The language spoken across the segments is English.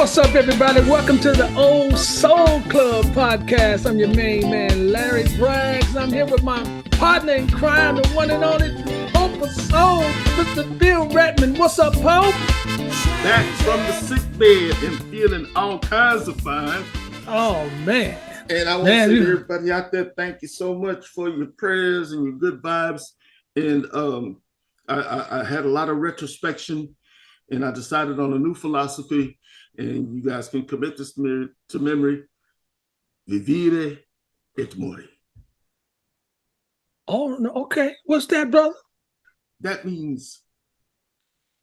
What's up, everybody? Welcome to the Old Soul Club podcast. I'm your main man, Larry Braggs. I'm here with my partner in crime, the one and only Pope of Soul, Mr. Bill Redmond. What's up, Pope? Back from the sick bed and feeling all kinds of fine. Oh, man. And I want to say to everybody out there, thank you so much for your prayers and your good vibes. And I had a lot of retrospection, and I decided on a new philosophy. And you guys can commit this to memory. Vivere et mori. Oh, okay. What's that, brother? That means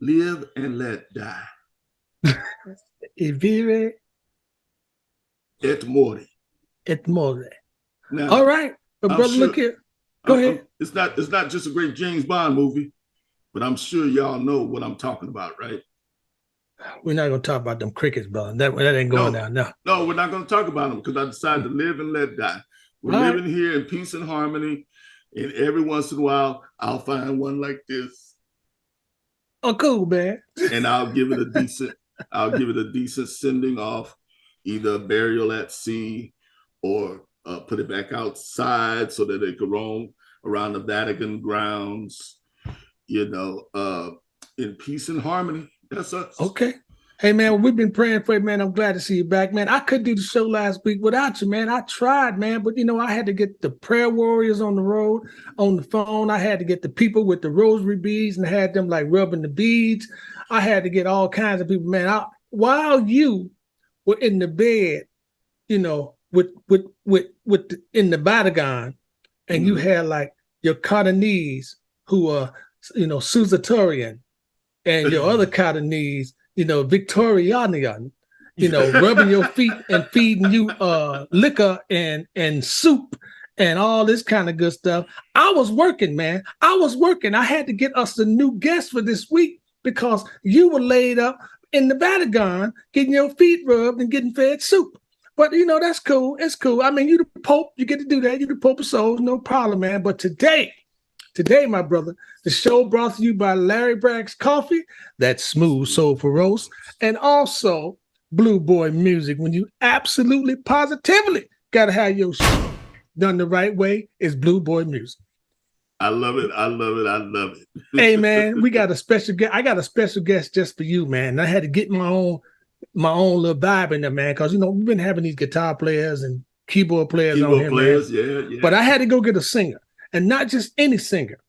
live and let die. Vivere et mori. Et mori. Now, all right. But brother, look here. Go ahead. It's not just a great James Bond movie, but I'm sure y'all know what I'm talking about, right? We're not going to talk about them crickets, brother. That ain't going down now. No, we're not going to talk about them because I decided to live and let die. We're living here in peace and harmony, and every once in a while, I'll find one like this. Oh, cool, man. And I'll give it a decent sending off, either a burial at sea or put it back outside so that they could roam around the Vatican grounds, in peace and harmony. That's us. Okay. Hey, man, we've been praying for you, man. I'm glad to see you back, man. I couldn't do the show last week without you, man. I tried, man, but, I had to get the prayer warriors on the road, on the phone. I had to get the people with the rosary beads and had them, like, rubbing the beads. I had to get all kinds of people, man. While you were in the bed, in the Vatican, and you had, like, your Cardinese who are, Susatorian, and your other Cardinese, Victorianian, rubbing your feet and feeding you liquor and soup and all this kind of good stuff. I was working, man. I had to get us a new guest for this week because you were laid up in the Vatican getting your feet rubbed and getting fed soup. But, that's cool. It's cool. I mean, you the Pope. You get to do that. You the Pope of Souls. No problem, man. But today, my brother, the show brought to you by Larry Bragg's Coffee, that's smooth, soulful roast, and also Blue Boy Music. When you absolutely, positively got to have your show done the right way, it's Blue Boy Music. I love it. I love it. I love it. Hey, man, we got a special guest. I got a special guest just for you, man. I had to get my own little vibe in there, man, because, we've been having these guitar players and keyboard players on here, man. Yeah. But I had to go get a singer. And not just any singer.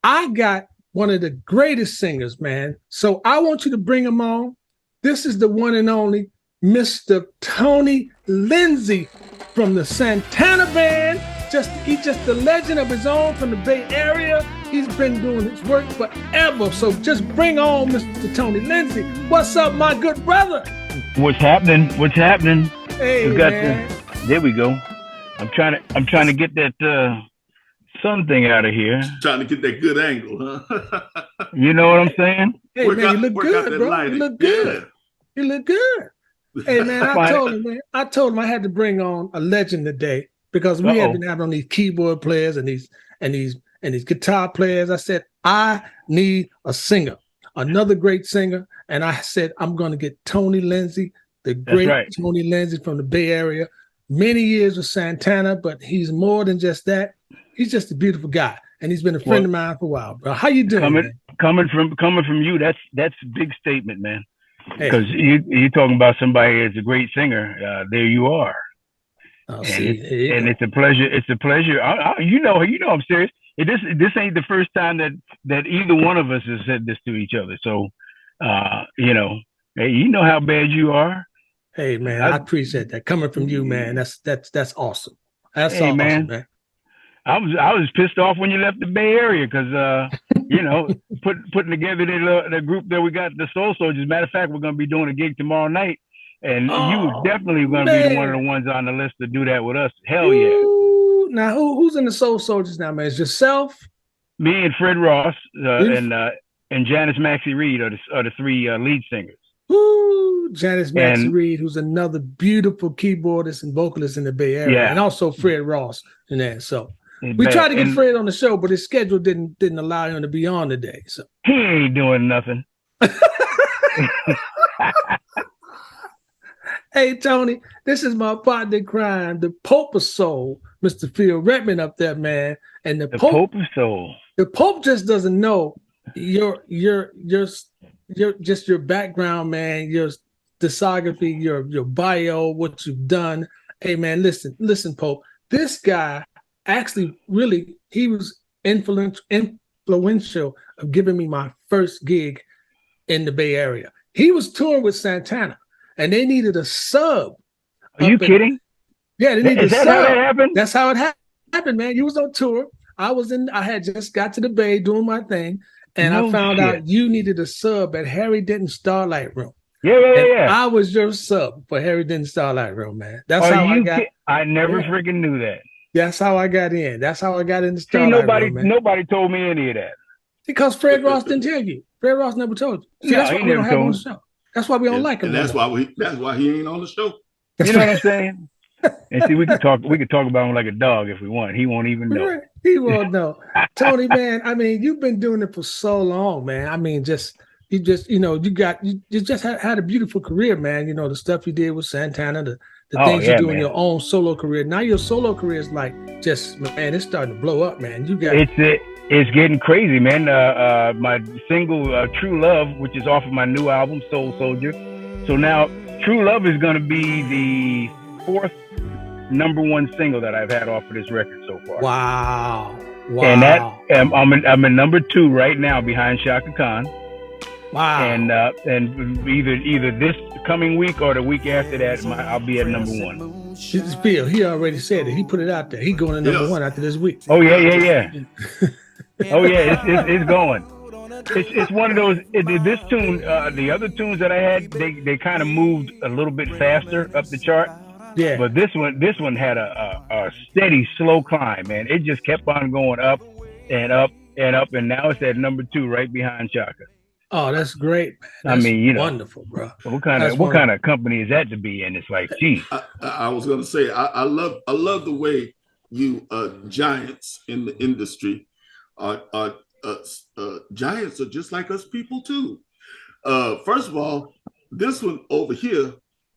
I got one of the greatest singers, man. So I want you to bring him on. This is the one and only Mr. Tony Lindsay from the Santana band. He's just a legend of his own from the Bay Area. He's been doing his work forever. So just bring on Mr. Tony Lindsay. What's up, my good brother? What's happening? Hey, man. There we go. I'm trying to get that sun thing out of here. Trying to get that good angle, huh? You know what I'm saying? Hey, man, you look good, bro. Lighting. You look good. Yeah. You look good. Hey, man, I told him I had to bring on a legend today because we have been having on these keyboard players and these guitar players. I said, I need a singer, another great singer. And I said, I'm going to get Tony Lindsay, the great Tony Lindsay from the Bay Area. Many years with Santana, but he's more than just that. He's just a beautiful guy, and he's been a friend of mine for a while, bro. How you doing? Coming from you, that's a big statement, man. Because you're talking about somebody as a great singer. There you are. It's a pleasure. It's a pleasure. I'm serious. This ain't the first time that either one of us has said this to each other. So, hey, you know how bad you are. Hey, man, I appreciate that coming from you, man. That's awesome. That's awesome, man. I was pissed off when you left the Bay Area because putting together the group that we got, the Soul Soldiers. Matter of fact, we're going to be doing a gig tomorrow night, and you definitely going to be one of the ones on the list to do that with us. Hell yeah! Now, who's in the Soul Soldiers now, man? Is yourself? Me and Fred Ross and Janice Maxie Reed are the three lead singers. Woo! Janice Maxie Reed, who's another beautiful keyboardist and vocalist in the Bay Area, and also Fred Ross in there. So. We tried to get Fred on the show, but his schedule didn't allow him to be on today. So he ain't doing nothing. Hey, Tony, this is my partner in crime, the Pope of Soul, Mr. Phil Redmond up there, man. And the Pope of Soul. The Pope just doesn't know your just your background, man, your discography, your bio, what you've done. Hey, man, listen, Pope. This guy actually really he was influential of giving me my first gig in the Bay Area. He was touring with Santana, and they needed a sub. Are you kidding? Yeah, they needed a sub. Is that how that happened? That's how it happened, man. You was on tour. I had just got to the Bay doing my thing, and I found out you needed a sub at Harry Denton's Starlight Room. Yeah. I was your sub for Harry Denton's Starlight Room, man. That's how I got. I never freaking knew that. That's how I got in. That's how I got in the Starlight Room, man. Nobody told me any of that. Because Fred Ross didn't tell you. Fred Ross never told you. See, that's why we don't have him on the show. That's why we don't like him. And that's why he ain't on the show. You know what I'm saying? And see, we could talk about him like a dog if we want. He won't even know. He won't know. Tony, man, I mean, you've been doing it for so long, man. I mean, you just had a beautiful career, man. You know, the stuff you did with Santana, the things you do in your own solo career. Now your solo career is like man, it's starting to blow up, man. It's getting crazy, man. My single True Love, which is off of my new album, Soul Soldier. So now True Love is going to be the 4th #1 single that I've had off of this record so far. Wow. And I'm in #2 right now behind Shaka Khan. Wow. And either this coming week or the week after that, I'll be at #1. Phil, he already said it. He put it out there. He going to #1 after this week. Oh yeah. Oh yeah, it's going. It's one of those. This tune, the other tunes that I had, they kind of moved a little bit faster up the chart. Yeah. But this one had a steady, slow climb, man. It just kept on going up and up and up, and now it's at #2, right behind Shaka. Oh, that's great, man. That's wonderful, bro. What kind of company is that to be in? It's like, geez. I was gonna say, I love the way you giants in the industry giants are just like us people too. First of all, this one over here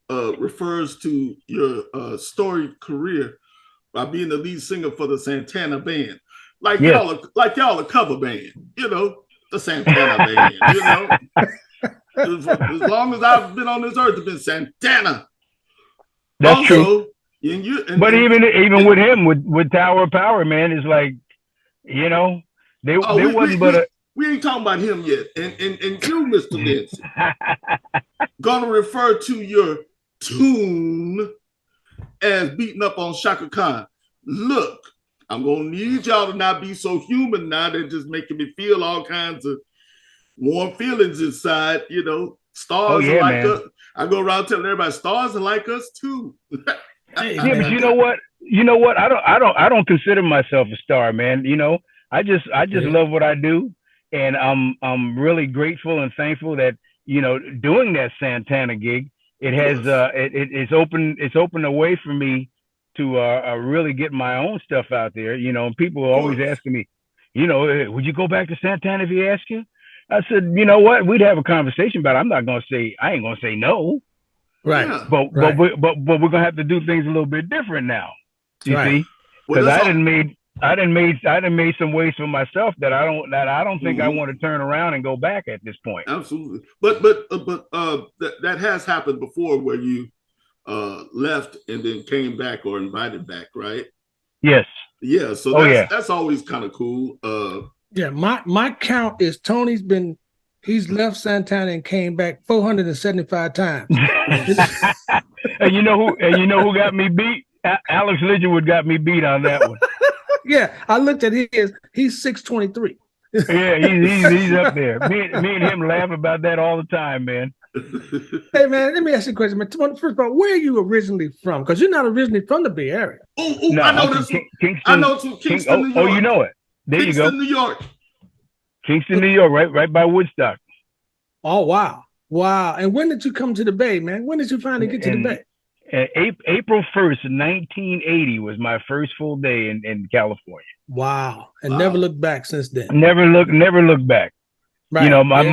refers to your storied career by being the lead singer for the Santana band. Y'all a cover band, you know, the Santana band, you know. As long as I've been on this earth, it's been Santana. That's also true. But even with him, with Tower of Power, man, it's like, you know, we ain't talking about him yet. And you, Mr. Lindsay, gonna refer to your tune as beating up on Shaka Khan. Look, I'm gonna need y'all to not be so human now. They're just making me feel all kinds of warm feelings inside. You know, stars are like us. I go around telling everybody stars are like us too. But you know what? I don't consider myself a star, man. You know, I just love what I do, and I'm really grateful and thankful that, you know, doing that Santana gig, it has it's opened a way for me to really get my own stuff out there. You know, and people are always asking me, you know, would you go back to Santana if he asked you? I said, you know what, we'd have a conversation about it. I ain't gonna say no. Right. Yeah. But we're gonna have to do things a little bit different now. You see? Because I done made some ways for myself that I don't think I want to turn around and go back at this point. Absolutely. But that has happened before, where you left and then came back or invited back, right? Yes. Yeah. So that's always kind of cool. Yeah, my count is he's left Santana and came back 475 times. And you know who got me beat? Alex Lidgerwood got me beat on that one. Yeah, I looked at he's 623. Yeah, he's up there. Me and him laugh about that all the time, man. Hey man, let me ask you a question, man. First of all, where are you originally from? Because you're not originally from the Bay Area. No, I know this. Kingston. I know it's Kingston, New York. Oh, you know it. There Kingston, you go. New York. Kingston, New York, right by Woodstock. Oh wow. And when did you come to the Bay, man? When did you finally get to the Bay? April 1st, 1980 was my first full day in California. Wow. And never looked back since then. Never looked back. Right. You know, my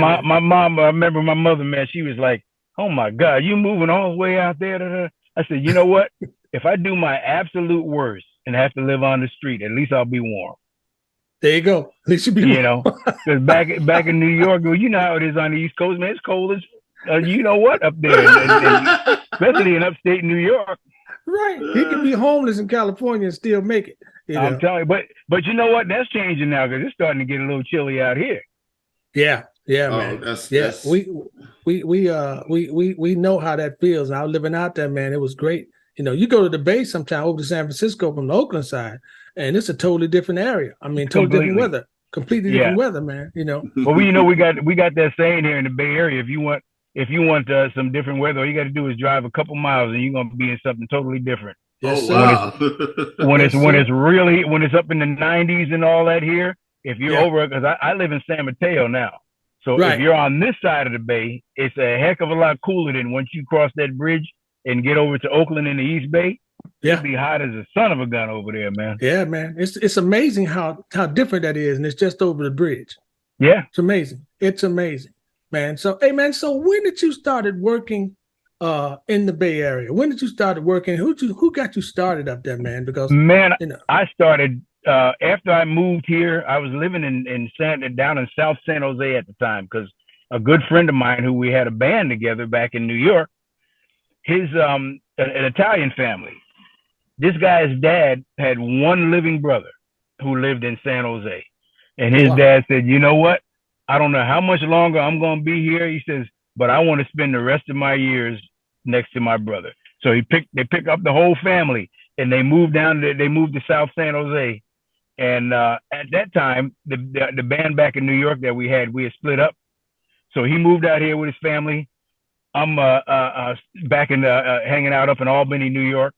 mom, I remember my mother, man, she was like, oh my God, you moving all the way out there? I said, you know what? If I do my absolute worst and have to live on the street, at least I'll be warm. There you go. At least you be warm. Because back in New York, well, you know how it is on the East Coast, man. It's cold as you know what up there, and especially in upstate New York. Right. He can be homeless in California and still make it. I'm telling you, but you know what? That's changing now because it's starting to get a little chilly out here. Yeah, man. That's... We know how that feels. And I was living out there, man. It was great. You go to the Bay sometime over to San Francisco from the Oakland side, and it's a totally different area. I mean, totally different weather, completely different weather, man. Well, we got that saying here in the Bay Area. If you want some different weather, all you got to do is drive a couple miles, and you're gonna be in something totally different. Yes, wow. When it's up in the 90s and all that here. If you're over, because I live in San Mateo now. So if you're on this side of the Bay, it's a heck of a lot cooler than once you cross that bridge and get over to Oakland in the East Bay. It'll be hot as a son of a gun over there, man. Yeah, man. It's amazing how different that is, and it's just over the bridge. Yeah. It's amazing. It's amazing, man. So, hey, man, so when did you started working in the Bay Area? When did you start working? Who got you started up there, man? Because, man, I started... after I moved here, I was living down in South San Jose at the time because a good friend of mine who we had a band together back in New York, his an Italian family. This guy's dad had one living brother who lived in San Jose. And his dad said, you know what? I don't know how much longer I'm going to be here. He says, but I want to spend the rest of my years next to my brother. So they picked up the whole family and they moved to South San Jose. And at that time, the band back in New York that we had split up. So he moved out here with his family. I'm back in hanging out up in Albany, New York.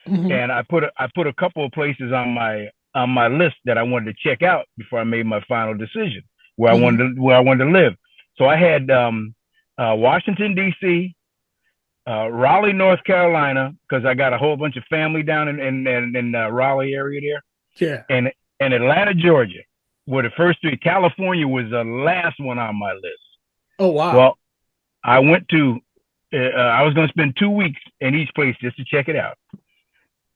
Mm-hmm. And I put a couple of places on my list that I wanted to check out before I made my final decision where I wanted to live. So I had Washington D.C., Raleigh, North Carolina, because I got a whole bunch of family down in Raleigh area there. Yeah. And Atlanta, Georgia, were the first three. California was the last one on my list. Oh, wow. Well, I went to, I was going to spend 2 weeks in each place just to check it out.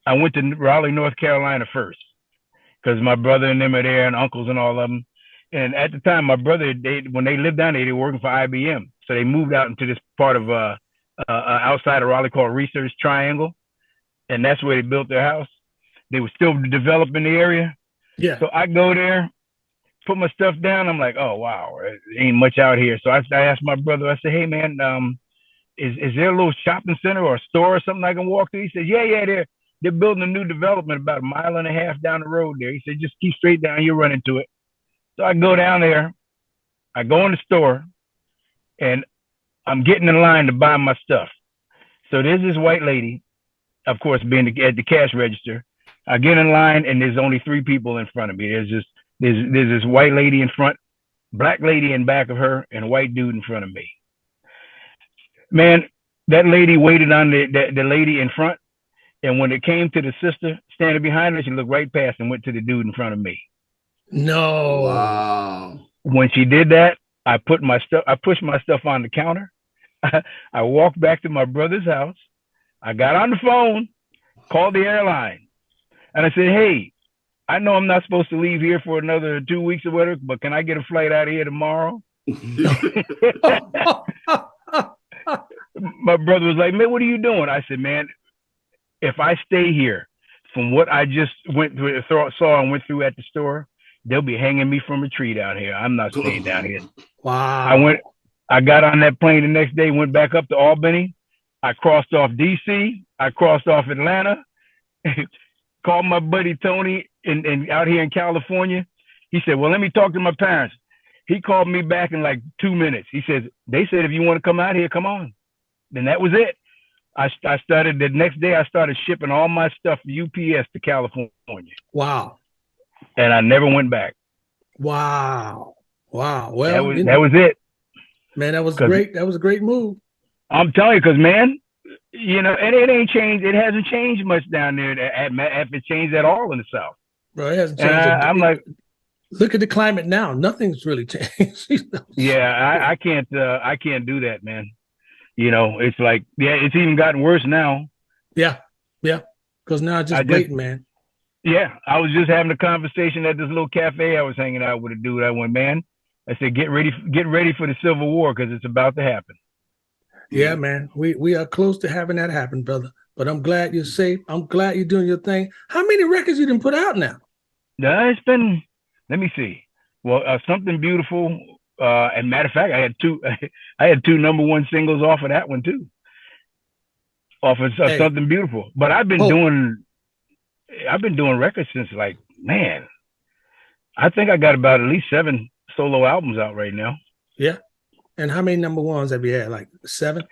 I went to Raleigh, North Carolina first because my brother and them are there and uncles and all of them. And at the time, my brother, when they lived down there, they were working for IBM. So they moved out into this part of outside of Raleigh called Research Triangle. And that's where they built their house. They were still developing the area. Yeah. So I go there, put my stuff down. I'm like, oh, wow, there ain't much out here. So I asked my brother, I said, hey, man, is there a little shopping center or a store or something I can walk to? He said, yeah, they're building a new development about 1.5 miles down the road there. He said, just keep straight down, you'll run into it. So I go down there, I go in the store, and I'm getting in line to buy my stuff. So there's this white lady, of course, being at the cash register. I get in line and there's only 3 people in front of me. There's this white lady in front, black lady in back of her, and a white dude in front of me. Man, that lady waited on the lady in front. And when it came to the sister standing behind her, she looked right past and went to the dude in front of me. No. Wow. When she did that, I pushed my stuff on the counter. I walked back to my brother's house. I got on the phone, called the airline. And I said, hey, I know I'm not supposed to leave here for another 2 weeks or whatever, but can I get a flight out of here tomorrow? My brother was like, man, what are you doing? I said, man, if I stay here from what I just saw and went through at the store, they'll be hanging me from a tree down here. I'm not staying down here. Wow. I got on that plane the next day, went back up to Albany. I crossed off DC. I crossed off Atlanta. Called my buddy Tony in out here in California. He said, well, let me talk to my parents. He called me back in like 2 minutes. He says, they said, if you want to come out here, come on. Then that was it. I started the next day. I started shipping all my stuff UPS to California. Wow. And I never went back. Wow. Well, that was it. Man, that was great. That was a great move. I'm telling you, because, man, and it ain't changed. It hasn't changed much down there. If it changed at all in the South. Bro, it hasn't changed. I'm like, look at the climate now. Nothing's really changed. Yeah, I can't do that, man. You know, it's like, yeah, it's even gotten worse now. Yeah, yeah. Because now it's just blatant, man. Yeah, I was just having a conversation at this little cafe I was hanging out with a dude. I went, man, I said, get ready for the Civil War because it's about to happen. Yeah, man. We are close to having that happen, brother. But I'm glad you're safe. I'm glad you're doing your thing. How many records you didn't put out now? It's been, let me see. Well, Something Beautiful. And matter of fact, I had two number one singles off of that one too. Off of Something Beautiful. But I've been doing records since, like, man, I think I got about at least 7 solo albums out right now. Yeah. And how many number ones have you had? Like 7?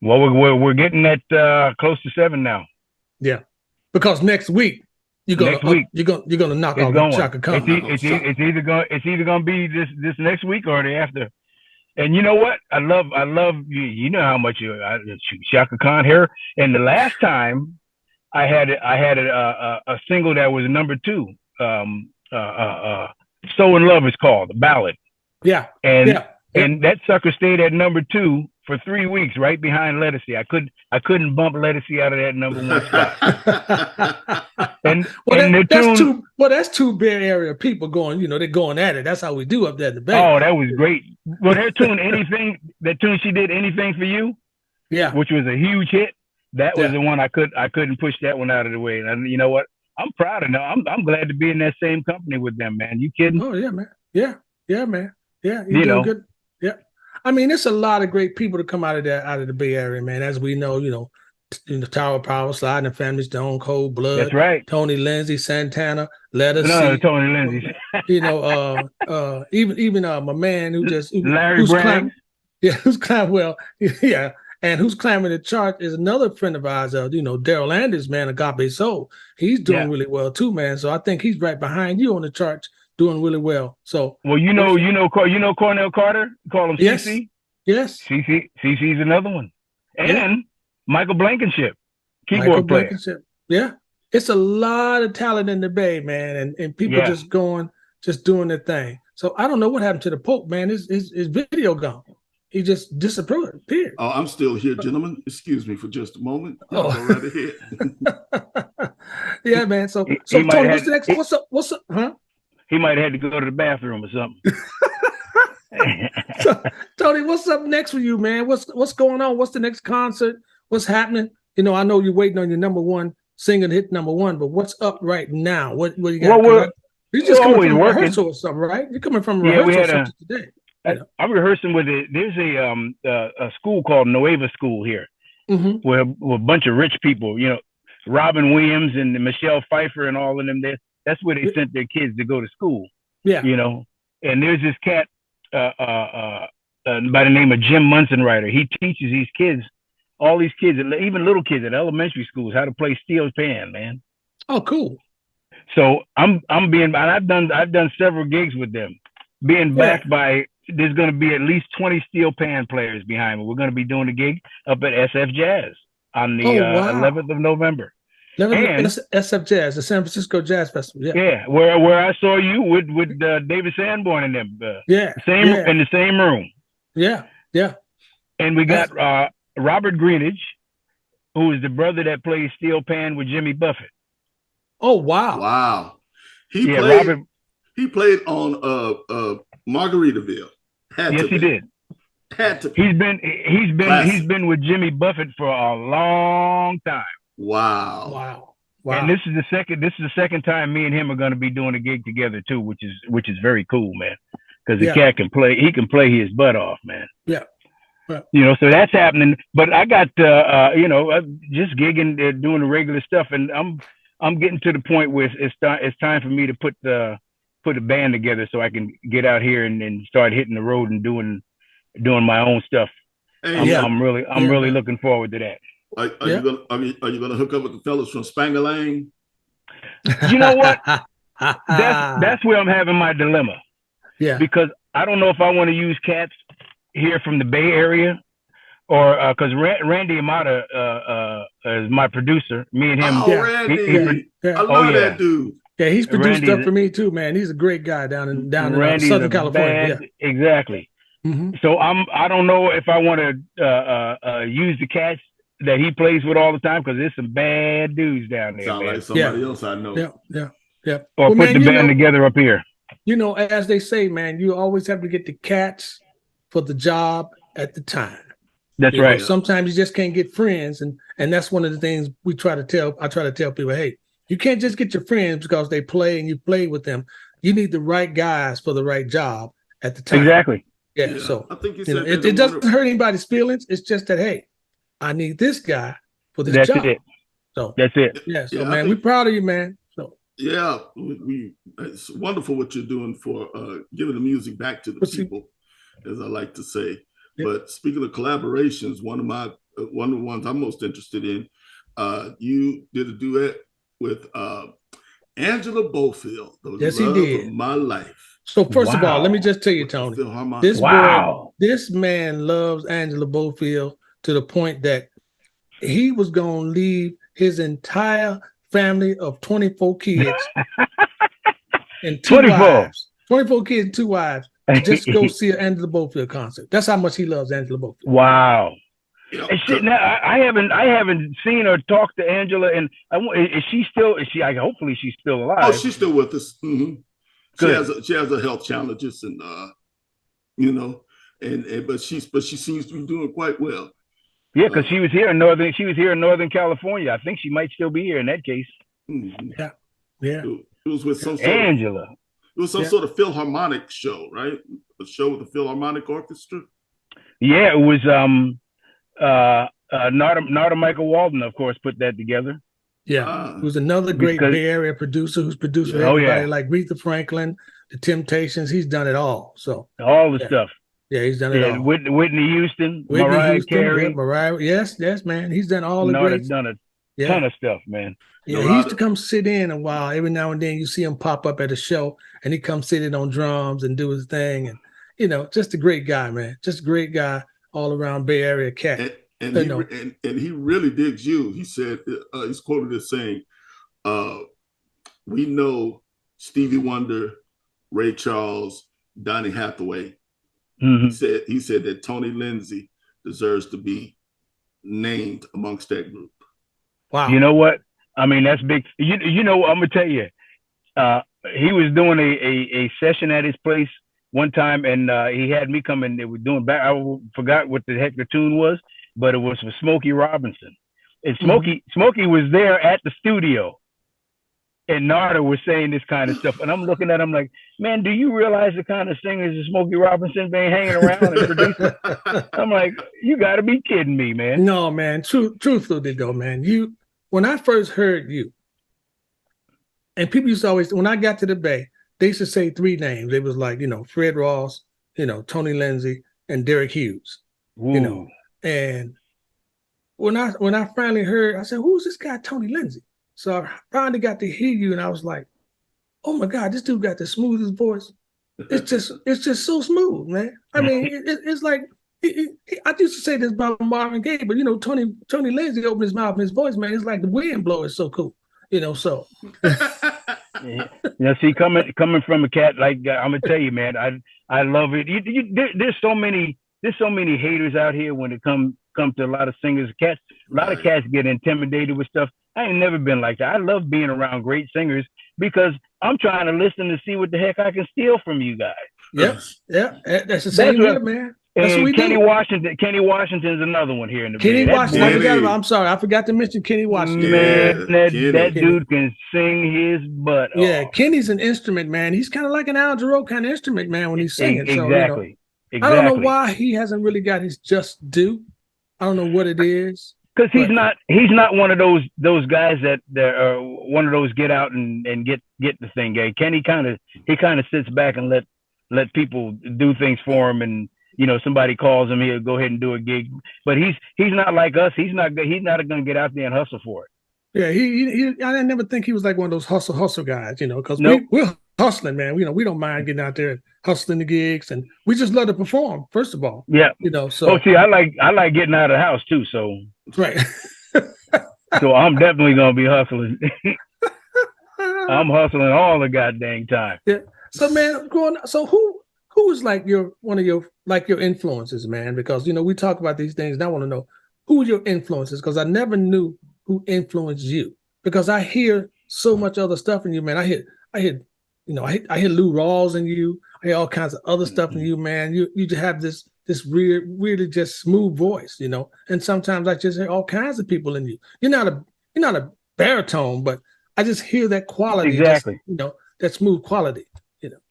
Well, we're getting at close to 7 now. Yeah, because next week you're gonna knock off Chaka Khan. It's either gonna be this next week or the after. And you know what? I love you know how much I Chaka Khan here. And the last time I had a single that was number 2. So in Love is called, the ballad. Yeah. And that sucker stayed at number 2 for 3 weeks, right behind Lettucey. I couldn't bump Lettucey out of that number 1 spot. That's two Bay Area people going, you know, they're going at it. That's how we do up there in the Bay. Oh, that was great. Well, that tune she did, Anything for You, yeah, which was a huge hit. That was the one I couldn't push that one out of the way. And you know what? I'm proud of them. I'm glad to be in that same company with them, man. You kidding? Oh yeah, man. Yeah, man. Yeah, you're doing good. Yeah. I mean, it's a lot of great people to come out of the Bay Area, man. As we know, Tower Power, Sliding and Family Stone, Cold Blood. That's right. Tony Lindsay, Santana, Let Us See. Tony Lindsay. Even my man Larry Bragg. Who's climbing and who's climbing the chart is another friend of ours, Daryl Anders, man, Agape Soul. He's doing really well too, man. So I think he's right behind you on the charts, doing really well. So Cornell Carter, call him CC. Yes. CC's another one. And Michael Blankenship, keyboard player. Yeah. It's a lot of talent in the Bay, man, and people just doing their thing. So I don't know what happened to the Pope, man. His video gone. He just disappeared. Oh, I'm still here, gentlemen. Excuse me for just a moment. Go right ahead. Yeah, man. So Tony, what's the next? What's up? Huh? He might have had to go to the bathroom or something. So, Tony, what's up next for you, man? What's going on? What's the next concert? What's happening? I know you're waiting on your number one single to hit number 1, but what's up right now? What you got? Well, you're just coming from rehearsal or something, right? You're coming from rehearsal today. I'm rehearsing with it. There's a school called Nueva School here, where a bunch of rich people, Robin Williams and Michelle Pfeiffer and all of them. That's where they sent their kids to go to school. Yeah, And there's this cat by the name of Jim Munsonwriter. He teaches these kids, all these kids, even little kids at elementary schools, how to play steel pan, man. Oh, cool. So I've done several gigs with them, being backed by. There's going to be at least 20 steel pan players behind me. We're going to be doing a gig up at SF Jazz on the 11th of November. SF Jazz, the San Francisco Jazz Festival. Yeah, where I saw you with David Sanborn and them. In the same room. Yeah. And we got Robert Greenidge, who is the brother that plays steel pan with Jimmy Buffett. Oh wow! Wow. He played on Margaritaville. He did. Had to. He's been with Jimmy Buffett for a long time. Wow. And this is the second time me and him are going to be doing a gig together too, which is very cool, man. Because the cat can play. He can play his butt off, man. Yeah. So that's happening. But I got just gigging, doing the regular stuff, and I'm getting to the point where it's time for me to put a band together so I can get out here and start hitting the road and doing my own stuff. Hey, I'm really looking forward to that. Are you gonna hook up with the fellas from Spangalang? You know what? That's where I'm having my dilemma. Yeah. Because I don't know if I want to use cats here from the Bay Area, or because Randy Amata is my producer. Me and him. Oh, Randy! I love that dude. Yeah, he's produced stuff for me too, man. He's a great guy down in Southern California. Yeah. Exactly. So I don't know if I want to use the cats that he plays with all the time, because there's some bad dudes down there. Sound man. like somebody else I know. Yeah. Or put the band together up here. As they say, man, you always have to get the cats for the job at the time. That's right. Sometimes you just can't get friends, and that's one of the things I try to tell people, hey, you can't just get your friends because they play and you play with them. You need the right guys for the right job at the time. Exactly. Yeah. So I think it doesn't hurt anybody's feelings. It's just that, hey, I need this guy for this job. That's it. So that's it. Yeah. So man, we're proud of you, man. So yeah, it's wonderful what you're doing for giving the music back to the people, as I like to say. Yeah. But speaking of collaborations, one of the ones I'm most interested in, you did a duet with Angela Bofield, the love of my life. So first of all, let me just tell you, Tony, this man loves Angela Bofield to the point that he was going to leave his entire family of 24 kids and 24 kids and 2 wives to just go see an Angela Bofield concert. That's how much he loves Angela Bofield. Wow. Now, I haven't seen or talked to Angela, and is she still? Hopefully she's still alive. Oh, she's still with us. Mm-hmm. She has her health challenges, and but she seems to be doing quite well. Yeah, because she was here in Northern California. I think she might still be here in that case. Mm-hmm. Yeah. It was with some Angela. It was some sort of Philharmonic show, right? A show with the Philharmonic Orchestra. Yeah, it was. Narda Michael Walden, of course, put that together. Yeah, who's another great Bay Area producer who's produced for everybody like Aretha Franklin, The Temptations. He's done it all. So all the stuff. Yeah, he's done it all. Whitney Houston, Mariah Carey. Mariah, yes, man. He's done all the great. Done a ton of stuff, man. Yeah, he used to come sit in a while. Every now and then you see him pop up at a show, and he comes sit in on drums and do his thing. And, just a great guy, man. Just a great guy all around Bay Area cat. And he really digs you. He said, he's quoted as saying, we know Stevie Wonder, Ray Charles, Donny Hathaway. Mm-hmm. He said that Tony Lindsay deserves to be named amongst that group. Wow. You know what? I mean, that's big. You know, I'm gonna tell you, he was doing a session at his place one time, and he had me come in. They were doing back. I forgot what the heck the tune was, but it was for Smokey Robinson. And Smokey was there at the studio, and Narda was saying this kind of stuff. And I'm looking at him like, man, do you realize the kind of singers that Smokey Robinson been hanging around and producing? I'm like, you got to be kidding me, man. No, man. Truthfully though, man, when I first heard you, and people used to always, when I got to the Bay, they used to say 3 names. It was like, Fred Ross, Tony Lindsay, and Derek Hughes. Ooh. And when I finally heard, I said, who's this guy, Tony Lindsay? So I finally got to hear you, and I was like, oh my God, this dude got the smoothest voice. It's just so smooth, man. I mean, it's like, I used to say this about Marvin Gaye, but Tony Lindsay opened his mouth and his voice, man, it's like the wind blower is so cool, so. See, coming from a cat like I'm gonna tell you, man, I love it. There's so many haters out here when it come to a lot of singers. A lot of cats get intimidated with stuff. I ain't never been like that. I love being around great singers because I'm trying to listen to see what the heck I can steal from you guys. Yeah, that's the same here, man. That's and what we Kenny do. Washington's another one here in the Kenny Washington. I'm sorry, I forgot to mention Kenny Washington. Man, that dude can sing his butt off. Yeah, Kenny's an instrument, man. He's kind of like an Al Jarreau kind of instrument, man, when he's singing. Exactly. I don't know why he hasn't really got his just due. I don't know what it is. Because he's not one of those guys that are one of those get out and get the thing. Kenny kind of sits back and let people do things for him, and somebody calls him, he'll go ahead and do a gig. But he's not like us. He's not going to get out there and hustle for it. Yeah, I never think he was like one of those hustle guys, because we're hustling, man. We don't mind getting out there and hustling the gigs, and we just love to perform. First of all, yeah, So see, I like getting out of the house too. So right. So I'm definitely gonna be hustling. I'm hustling all the goddamn time. Yeah. So man, so who who is like one of your influences, man? Because we talk about these things, and I want to know who are your influences, because I never knew who influenced you. Because I hear so much other stuff in you, man. I hear Lou Rawls in you. I hear all kinds of other stuff in you, man. You just have this really just smooth voice, And sometimes I just hear all kinds of people in you. You're not a baritone, but I just hear that quality, exactly. That smooth quality.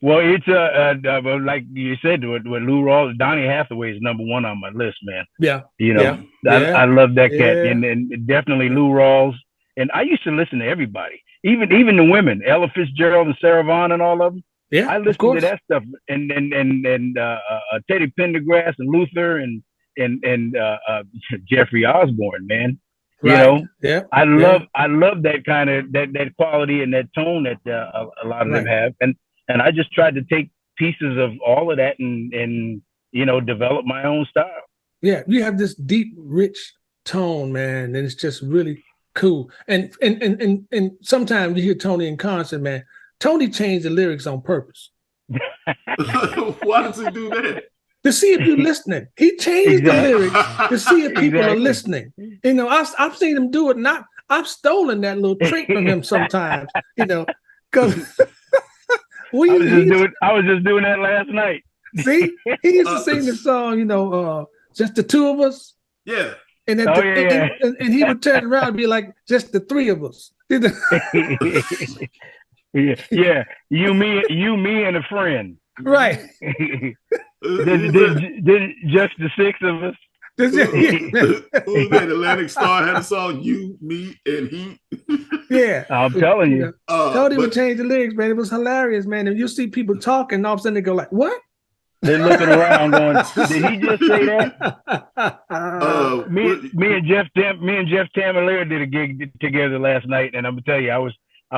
Well, it's like you said, with Lou Rawls, Donny Hathaway is number one on my list, man. Yeah. I love that cat, and definitely Lou Rawls. And I used to listen to everybody, even the women, Ella Fitzgerald and Sarah Vaughan and all of them. Yeah, I listened to that stuff, and Teddy Pendergrass and Luther and Jeffrey Osborne, man. Right. I love that kind of that quality and that tone that a lot of them have, and I just tried to take pieces of all of that and develop my own style. Yeah, you have this deep, rich tone, man, and it's just really cool. And sometimes you hear Tony in concert, man. Tony changed the lyrics on purpose. Why does he do that? To see if you're listening. He changed the lyrics to see if people are listening. I've seen him do it, and I've stolen that little trick from him sometimes. Because I was just doing that last night. See, he used to sing the song, just the two of us. Yeah. And and he would turn around and be like, just the three of us. Yeah. You, me, and a friend. Right. Did just the six of us. That Atlantic Star had a song, You, Me, and He. Yeah. I'm telling you. Tony would change the lyrics, man. It was hilarious, man. And you see people talking, and all of a sudden they go like, what? They're looking around going, did he just say that? Me and Jeff Tamalera did a gig together last night, and I'm gonna tell you, I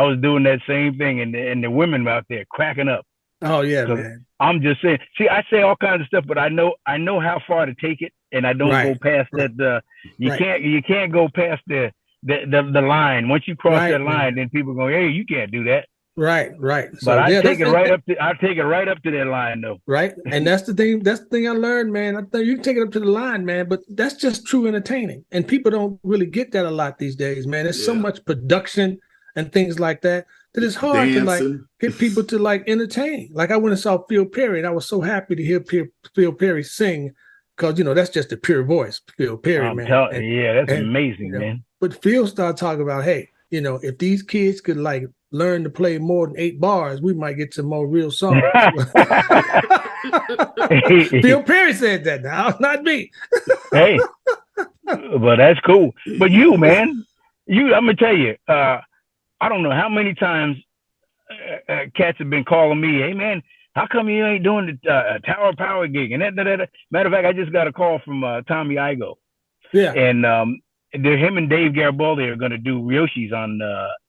was doing that same thing, and the women out there cracking up. Oh yeah, man. I'm just saying. See, I say all kinds of stuff, but I know how far to take it, and I don't go past that. You can't go past the line. Once you cross that line, then people go, hey, you can't do that. Right. So, but I take it right up to that line, though. Right, and that's the thing. That's the thing I learned, man. I think you can take it up to the line, man. But that's just true entertaining, and people don't really get that a lot these days, man. There's so much production and things like that it's hard to get people to entertain. Like I went and saw Phil Perry, and I was so happy to hear Phil Perry sing, because that's just a pure voice, Phil Perry, man. That's amazing, man. But Phil started talking about, hey, if these kids could learn to play more than 8 bars, we might get some more real songs. Phil Perry said that, now, not me. Hey, but that's cool. But you, man, I'm gonna tell you, I don't know how many times cats have been calling me, hey man, how come you ain't doing the Tower Power gig? And that. Matter of fact, I just got a call from Tommy Igoe. Yeah. And him and Dave Garibaldi are going to do Ryoshi's on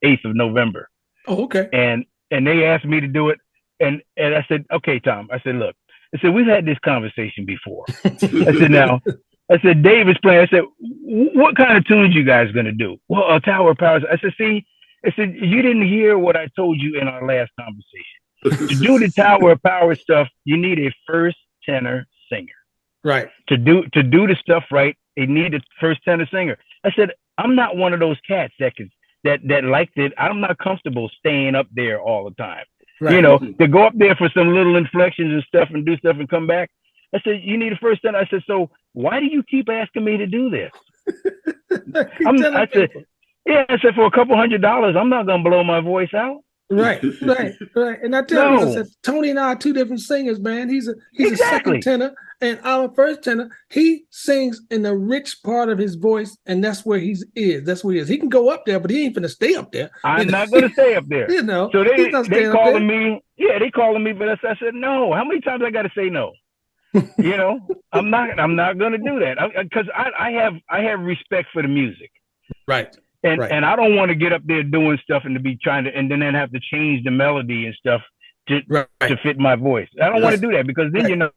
8th of November. Oh, okay. And they asked me to do it. And I said, okay, Tom. I said, look, we've had this conversation before. I said, Dave is playing. I said, what kind of tunes you guys going to do? Well, Tower Power. I said, you didn't hear what I told you in our last conversation. To do the Tower of Power stuff, you need a first tenor singer. Right. To do the stuff right, they need a first tenor singer. I said, I'm not one of those cats that liked it. I'm not comfortable staying up there all the time. Right. To go up there for some little inflections and stuff and do stuff and come back. I said, you need a first tenor. I said, so why do you keep asking me to do this? I said, for a couple $100, I'm not going to blow my voice out. Right. And I tell you, I said, Tony and I are two different singers, man. He's a second tenor, and I'm a first tenor. He sings in the rich part of his voice, and that's where he is. That's where he is. He can go up there, but he ain't gonna stay up there. I'm not gonna stay up there. So they calling me. Yeah, they calling me, but I said no. How many times I got to say no? I'm not gonna do that because I have respect for the music. Right. And I don't want to get up there doing stuff and to be trying to and then have to change the melody and stuff to fit my voice. I don't want to do that because then you're not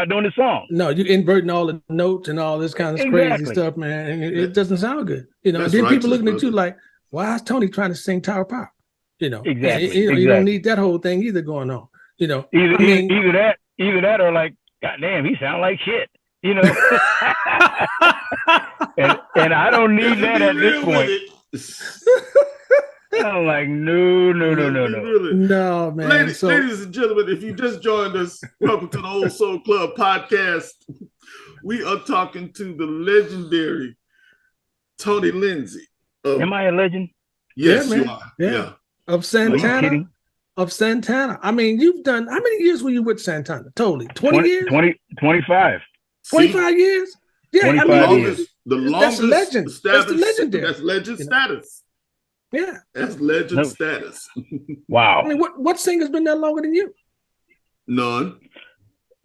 doing the song. No, you're inverting all the notes and all this kind of crazy stuff, man. And it doesn't sound good. Then people looking at you like, why is Tony trying to sing Tower Power? Exactly. You don't need that whole thing either going on. Either either that or like, God damn, he sound like shit. You know, and I don't need that at this point. I'm like, no. No, man. Ladies and gentlemen, if you just joined us, welcome to the Old Soul Club podcast. We are talking to the legendary Tony Lindsay. Am I a legend? Yes, yeah, you are. Yeah. Of Santana. Are you kidding? Of Santana. I mean, you've done, how many years were you with Santana? Totally. 20 years? 25. 25 years? Yeah, I mean, years. The longest that's legend. That's the legendary. That's legend status. Yeah. That's legend status. Wow. I mean, what singer's been there longer than you? None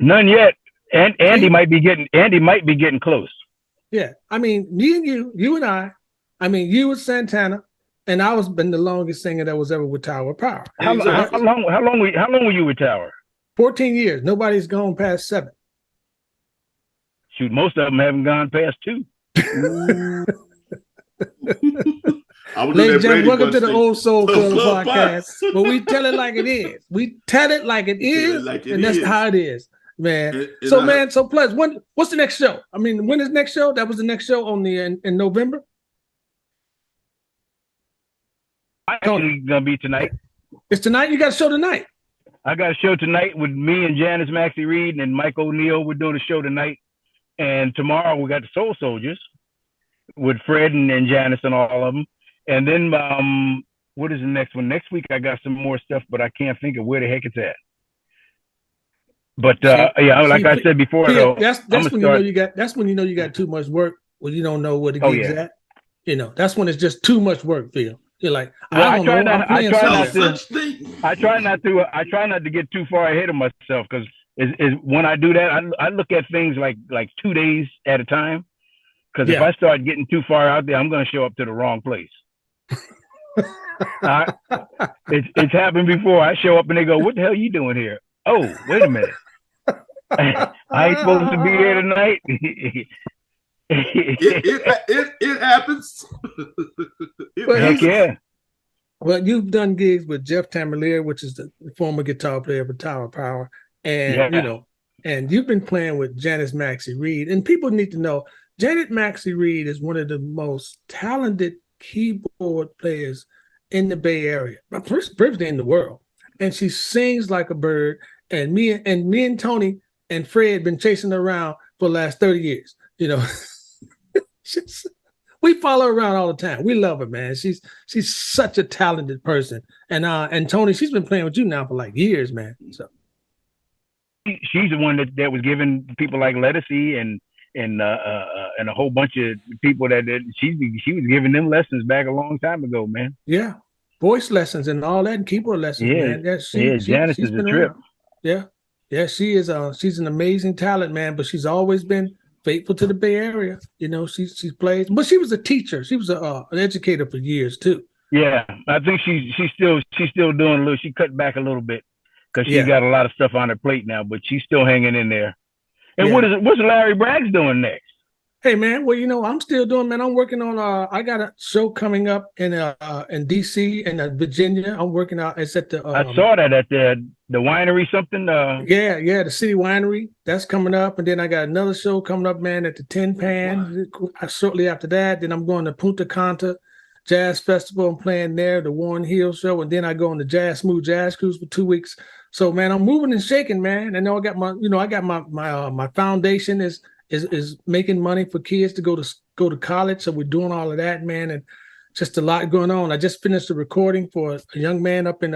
yet. And Andy might be getting close. Yeah. I mean, me and you and I mean, you with Santana, and I was been the longest singer that was ever with Tower of Power. How long were you with Tower? 14 years. Nobody's gone past 7. Shoot, most of them haven't gone past 2. Ladies and gentlemen, welcome to the Old Soul Club podcast. But we tell it like it is. We tell it like it is, and that's how it is, man. So plus, what's the next show? I mean, when is the next show? That was the next show on in November. Actually, gonna be tonight. It's tonight. You got a show tonight. I got a show tonight with me and Janice Maxie Reed and Mike O'Neill. We're doing a show tonight, and tomorrow we got the Soul Soldiers with Fred and Janice and all of them. And then what is the next one? Next week I got some more stuff, but I can't think of where the heck it's at. But I said before, though, that's when you know you got. That's when you know you got too much work when you don't know where the gig's at. You know, that's when it's just too much work for you. You're like, I try not to get too far ahead of myself, because when I do that, I look at things like 2 days at a time. Because if I start getting too far out there, I'm going to show up to the wrong place. It's happened before. I show up and they go, "What the hell are you doing here?" Oh, wait a minute. I ain't supposed to be here tonight. It happens. Heck yeah. Well, you've done gigs with Jeff Tamalier, which is the former guitar player for Tower of Power, and you know, and you've been playing with Janice Maxie Reed. And people need to know, Janet Maxie Reed is one of the most talented keyboard players in the Bay Area, probably in the world. And she sings like a bird. And me and Tony and Fred been chasing her around for the last 30 years. You know, we follow her around all the time. We love her, man. She's such a talented person. And Tony, she's been playing with you now for like years, man. So she's the one that was giving people like Lettucey and a whole bunch of people that she was giving them lessons back a long time ago, man. Yeah, voice lessons and all that, and keyboard lessons, man. Janice is a trip. Around. Yeah, she is. She's an amazing talent, man. But she's always been faithful to the Bay Area. You know, she plays, but she was a teacher. She was an educator for years too. Yeah, I think she's still doing a little. She cut back a little bit because she got a lot of stuff on her plate now, but she's still hanging in there. And what's Larry Braggs doing next? Hey, man, well, you know, I'm still doing, man. I'm working on, I got a show coming up in D.C. and Virginia. I'm working out. It's at the. I saw that at the winery something. Yeah, the City Winery. That's coming up. And then I got another show coming up, man, at the Tin Pan. Wow. Shortly after that, then I'm going to Punta Cana Jazz Festival. I'm playing there, the Warren Hill show. And then I go on the Smooth Jazz Cruise for 2 weeks. So, man, I'm moving and shaking, man. And I got my foundation is making money for kids to go to college. So we're doing all of that, man, and just a lot going on. I just finished a recording for a young man up in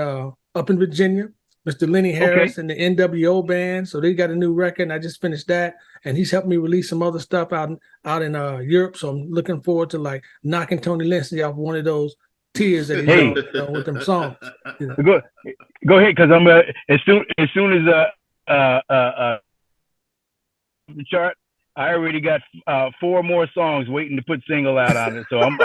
Virginia, Mr. Lenny Harris and the NWO band. So they got a new record, and I just finished that, and he's helped me release some other stuff out in Europe. So I'm looking forward to like knocking Tony Lindsay off one of those tears that he's on with them songs. You know? Go ahead, because I'm as soon as the chart, I already got 4 more songs waiting to put single out on it. So I'm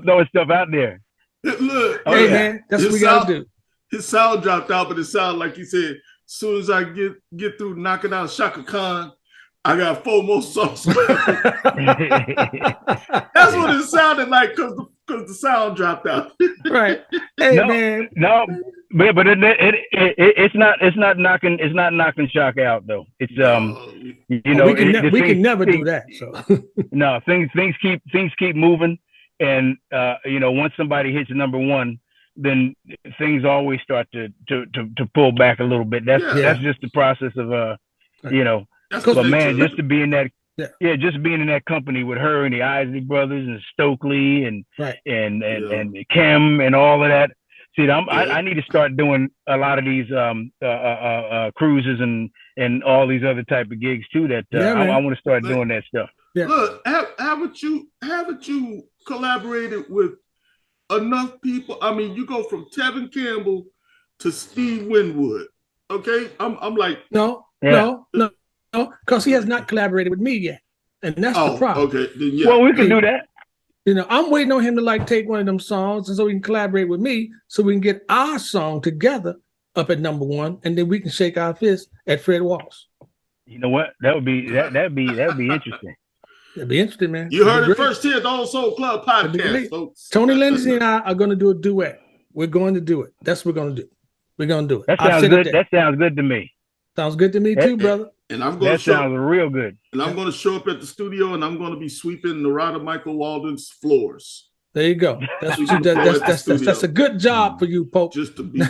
throwing stuff out there. Look, man, that's what we gotta do. His sound dropped out, but it sounded like he said, as soon as I get through knocking out Shaka Khan, I got 4 more songs. That's what it sounded like, because because the sound dropped out. Right. Hey, no, man. No, but it's not knocking Shock out though. It's we can never do that. So no, things keep moving, and once somebody hits number one, then things always start to pull back a little bit. That's just the process of But man, just to be in that. Yeah, just being in that company with her and the Isley brothers and Stokely and Kim and all of that. See, I need to start doing a lot of these cruises and all these other type of gigs too. That I want to start doing that stuff. Yeah. Look, haven't you collaborated with enough people? I mean, you go from Tevin Campbell to Steve Winwood. Okay, I'm like no. Because he has not collaborated with me yet, and that's the problem. Okay, well, we can do that. I'm waiting on him to take one of them songs, and so he can collaborate with me, so we can get our song together up at number one, and then we can shake our fist at Fred Walsh. You know what? That'd be interesting. It'd be interesting, man. You heard it first here at the Old Soul Club podcast, folks. Tony Lindsay and I are going to do a duet. We're going to do it. That's what we're going to do. We're going to do it. That sounds good. That sounds good to me. Sounds good to me too, brother. And I'm going to sounds real good. And I'm going to show up at the studio, and I'm going to be sweeping Narada Michael Walden's floors. There you go. That's a good job for you, Pope. Just to be.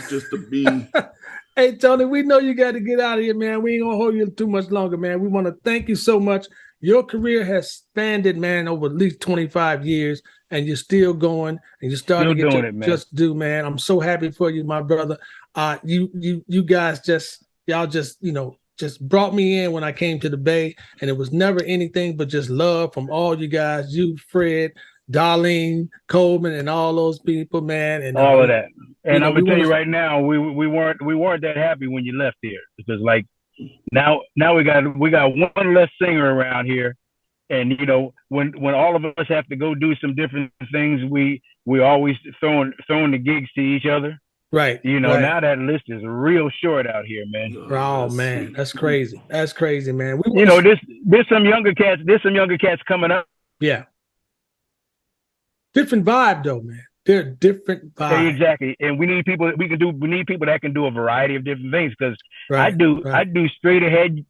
Hey, Tony, we know you got to get out of here, man. We ain't gonna hold you too much longer, man. We want to thank you so much. Your career has spanned, man, over at least 25 years, and you're still going, and you're starting to get your just due, man. I'm so happy for you, my brother. You guys just brought me in when I came to the Bay, and it was never anything but just love from all you guys, you, Fred, Darlene, Coleman, and all those people, man, and all of that. And I'm gonna tell you right now, we weren't that happy when you left here, because now we got one less singer around here, and when all of us have to go do some different things, we always throwing the gigs to each other. Right. Now that list is real short out here, man. Oh man, that's crazy. That's crazy, man. There's some younger cats coming up. Yeah. Different vibe though, man. They're different vibes. Yeah, exactly. And we need people that can do a variety of different things, because I do straight ahead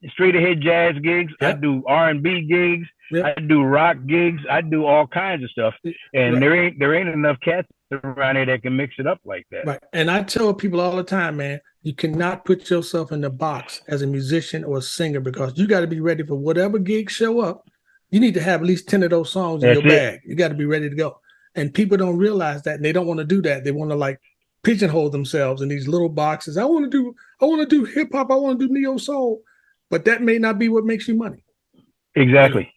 jazz gigs, I do R&B gigs, I do rock gigs, I do all kinds of stuff. And there ain't enough cats around here that can mix it up like that. Right. And I tell people all the time, man, you cannot put yourself in the box as a musician or a singer, because you got to be ready for whatever gigs show up. You need to have at least 10 of those songs in your bag. You got to be ready to go. And people don't realize that, and they don't want to do that. They want to pigeonhole themselves in these little boxes. I want to do hip hop. I want to do neo soul, but that may not be what makes you money. Exactly.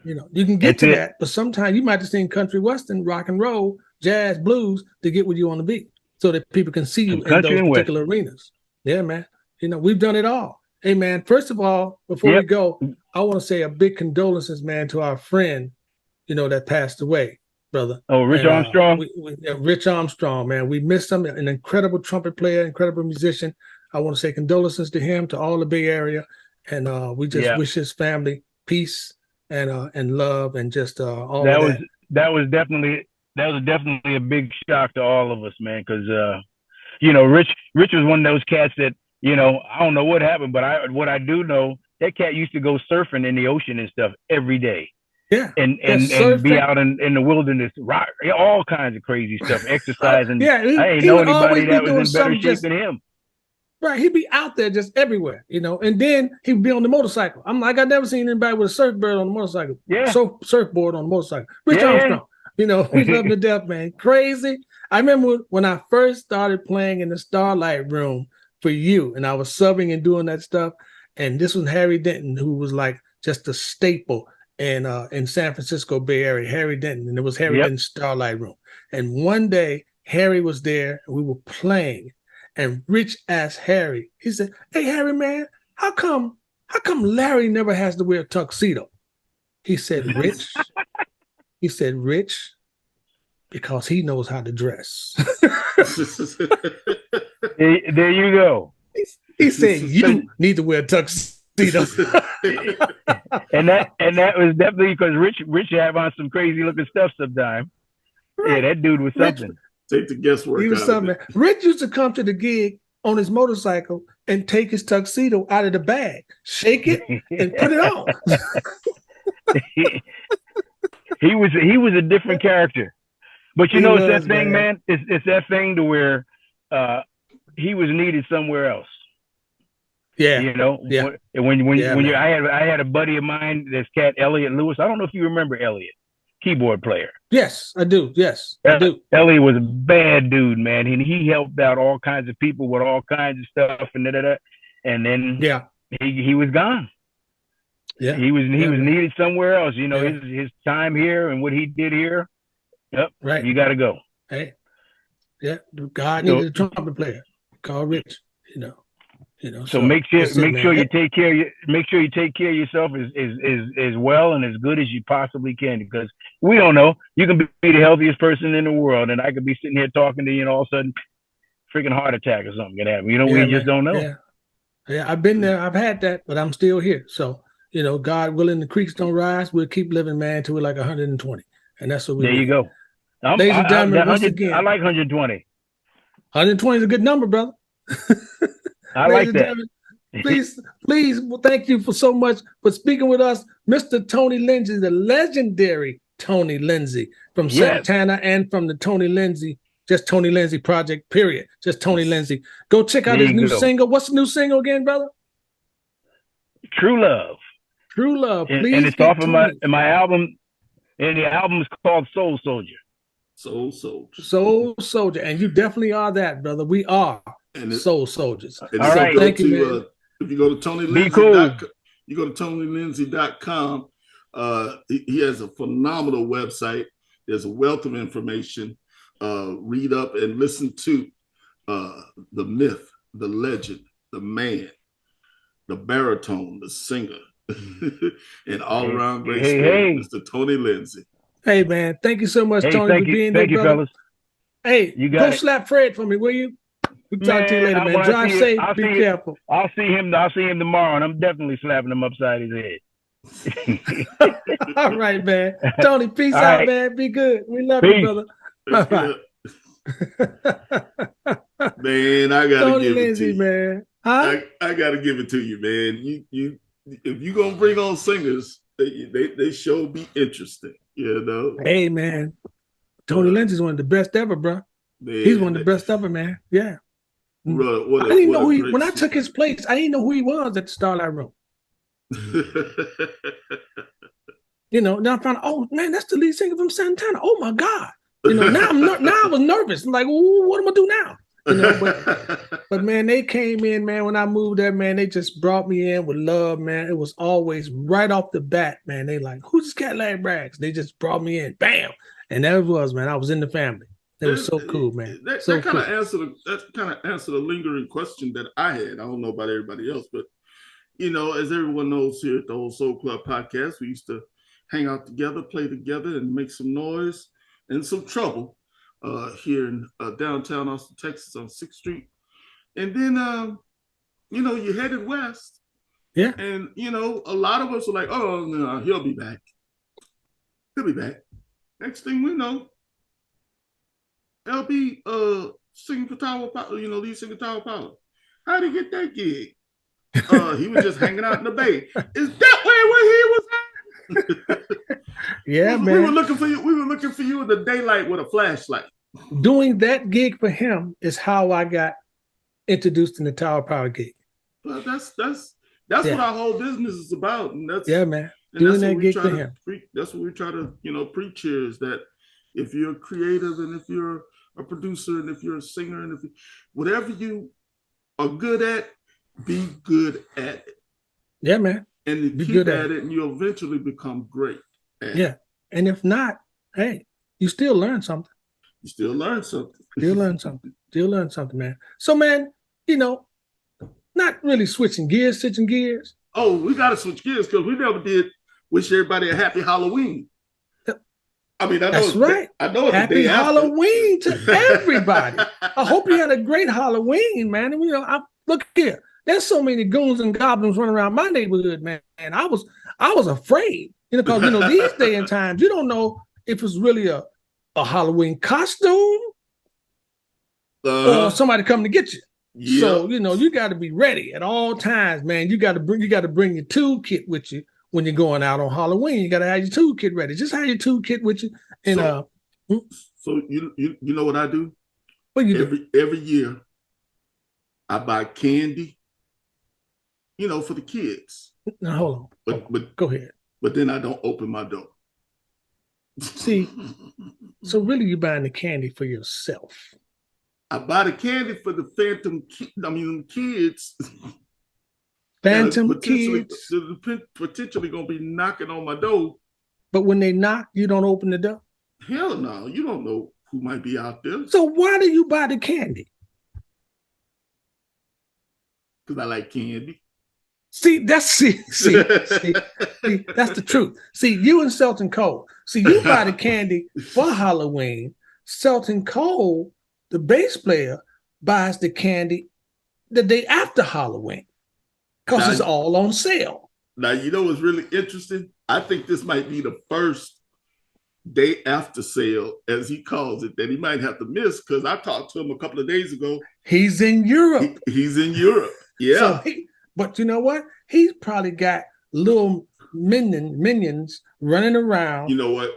You can get to that, but sometimes you might just sing country, western, rock and roll, jazz, blues to get where you want to be, so that people can see you in those particular arenas. Yeah, man. We've done it all. Hey, man. First of all, before we go, I want to say a big condolences, man, to our friend, that passed away. Brother. Oh, Rich Armstrong. Rich Armstrong, man. We missed him, an incredible trumpet player, incredible musician. I want to say condolences to him, to all the Bay Area, and we just wish his family peace and love, and just all that. That was definitely a big shock to all of us, man, because Rich was one of those cats that I don't know what happened, but what I do know, that cat used to go surfing in the ocean and stuff every day. Yeah, and be out in the wilderness, rock, all kinds of crazy stuff, exercising. I ain't know anybody that was in better shape than him. Right, he'd be out there just everywhere, and then he'd be on the motorcycle. I'm like, I never seen anybody with a surfboard on the motorcycle. Yeah, surfboard on the motorcycle. Rich Armstrong, we love him to death, man. Crazy. I remember when I first started playing in the Starlight Room for you, and I was subbing and doing that stuff, and this was Harry Denton, who was just a staple in San Francisco Bay Area, Harry Denton, and it was Harry Denton's Starlight Room. And one day Harry was there, and we were playing, and Rich asked Harry, he said, "Hey Harry, man, how come Larry never has to wear a tuxedo?" He said, "Rich," because he knows how to dress. There you go. He said, "You need to wear a tuxedo." and that was definitely because Rich have on some crazy looking stuff sometimes. Yeah, that dude was something. Take the guesswork. He was something. Rich used to come to the gig on his motorcycle and take his tuxedo out of the bag, shake it, and put it on. he was a different character. But you know, it's that thing, man. It's that thing to where he was needed somewhere else. Yeah. You know, I had a buddy of mine, this cat Elliot Lewis. I don't know if you remember Elliot, keyboard player. Yes, I do. Yes, I do. Elliot was a bad dude, man. He helped out all kinds of people with all kinds of stuff and and then he was gone. Yeah, he was needed somewhere else. You know, his time here and what he did here. Yep. Right. You got to go. Hey. Yeah. God needed a trumpet player called Rich. You know. So make sure you take care of yourself as well and as good as you possibly can, because we don't know. You can be the healthiest person in the world, and I could be sitting here talking to you, and all of a sudden, freaking heart attack or something can happen. You know, we just don't know. Yeah. I've been there. I've had that, but I'm still here. So, you know, God willing, the creeks don't rise. We'll keep living, man, till we're like 120, and that's what we. There you go. Ladies and gentlemen, once again, I like 120. 120 is a good number, brother. I like that. Please, thank you for so much for speaking with us, Mr. Tony Lindsay, the legendary Tony Lindsay from Santana and from the Tony Lindsay, just Tony Lindsay Project, period. Just Tony Lindsay. Go check out his new single. What's the new single again, brother? True Love. True Love. Please. And it's off of my album, and the album is called Soul Soldier. Soul Soldier. Soul Soldier. And you definitely are that, brother. We are soul soldiers. All right. Thank you, man. If you go to you go to TonyLindsay.com. He has a phenomenal website. There's a wealth of information. Read up and listen to the myth, the legend, the man, the baritone, the singer, and all around great story, Mr. Tony Lindsay. Hey, man. Thank you so much, Tony, for being there, brother. Fellas. Hey, go slap Fred for me, will you? We'll talk to you later, man. Drive safe. Be careful. I'll see him tomorrow, and I'm definitely slapping him upside his head. All right, man. Tony, peace out, man. Be good. We love you, brother. Bye-bye. Man, I gotta Tony give Lindsay, it to you, man. Huh? I gotta give it to you, man. You if you gonna bring on singers, they sure be interesting, you know. Hey, man. Tony Lindsay's one of the best ever, bro. Man, he's one of the best ever, man. Yeah. Bro, I didn't know when I took his place, I didn't know who he was at the Starlight Room. You know, now I found out, oh man, that's the lead singer from Santana. Oh my God. You know, now I was nervous. I'm like, what am I do now? You know, but man, they came in, man. When I moved there, man, they just brought me in with love, man. It was always right off the bat, man. They like, who's this cat Larry Braggs? They just brought me in, bam, and there it was, man. I was in the family. It was so cool, man. That kind of answered a lingering question that I had. I don't know about everybody else, but you know, as everyone knows here at the Old Soul Club podcast, we used to hang out together, play together, and make some noise and some trouble here in downtown Austin, Texas, on 6th Street. And then, you know, you headed west. Yeah. And, you know, a lot of us were like, oh, no, he'll be back. He'll be back. Next thing we know, LB singing for Tower Power, you know, lead singer Tower Power. How'd he get that gig? He was just hanging out in the Bay. Is that where he was at? Yeah, man. We were looking for you in the daylight with a flashlight. Doing that gig for him is how I got introduced in the Tower Power gig. Well, that's what our whole business is about, and that's man. Doing that gig for him. That's what we try to, you know, preach here, is that if you're creative and if you're a producer and if you're a singer and whatever you are good at, be good at it. Yeah, man. And you keep at it, and you'll eventually become great at it. And if not, hey, you still learn something. You still learn something. Still learn something, man. So, man, you know, not really switching gears. Oh, we got to switch gears because we never did wish everybody a happy Halloween. I mean, I know that's right. I know it's happy Halloween to everybody. I hope you had a great Halloween, man. And, you know, look here. There's so many goons and goblins running around my neighborhood, man. And I was afraid, you know, because, you know, these day and times, you don't know if it's really a a Halloween costume or somebody coming to get you. Yep. So, you got to be ready at all times, man. You got to bring your toolkit with you when you're going out on Halloween. You got to have your toolkit ready. Just have your toolkit with you. And so you know what I do? What you do? Every year, I buy candy, for the kids. Now hold on. But go ahead. But then I don't open my door. See, so really you're buying the candy for yourself. I buy the candy for the kids. Phantom kids. Potentially going to be knocking on my door. But when they knock, you don't open the door? Hell no. You don't know who might be out there. So why do you buy the candy? Because I like candy. See, that's that's the truth. See, you and Selton Cole. See, you buy the candy for Halloween. Selton Cole, the bass player, buys the candy the day after Halloween because it's all on sale. Now, what's really interesting? I think this might be the first day after sale, as he calls it, that he might have to miss because I talked to him a couple of days ago. He's in Europe. He's in Europe. Yeah. So but you know what? He's probably got little minions running around. You know what?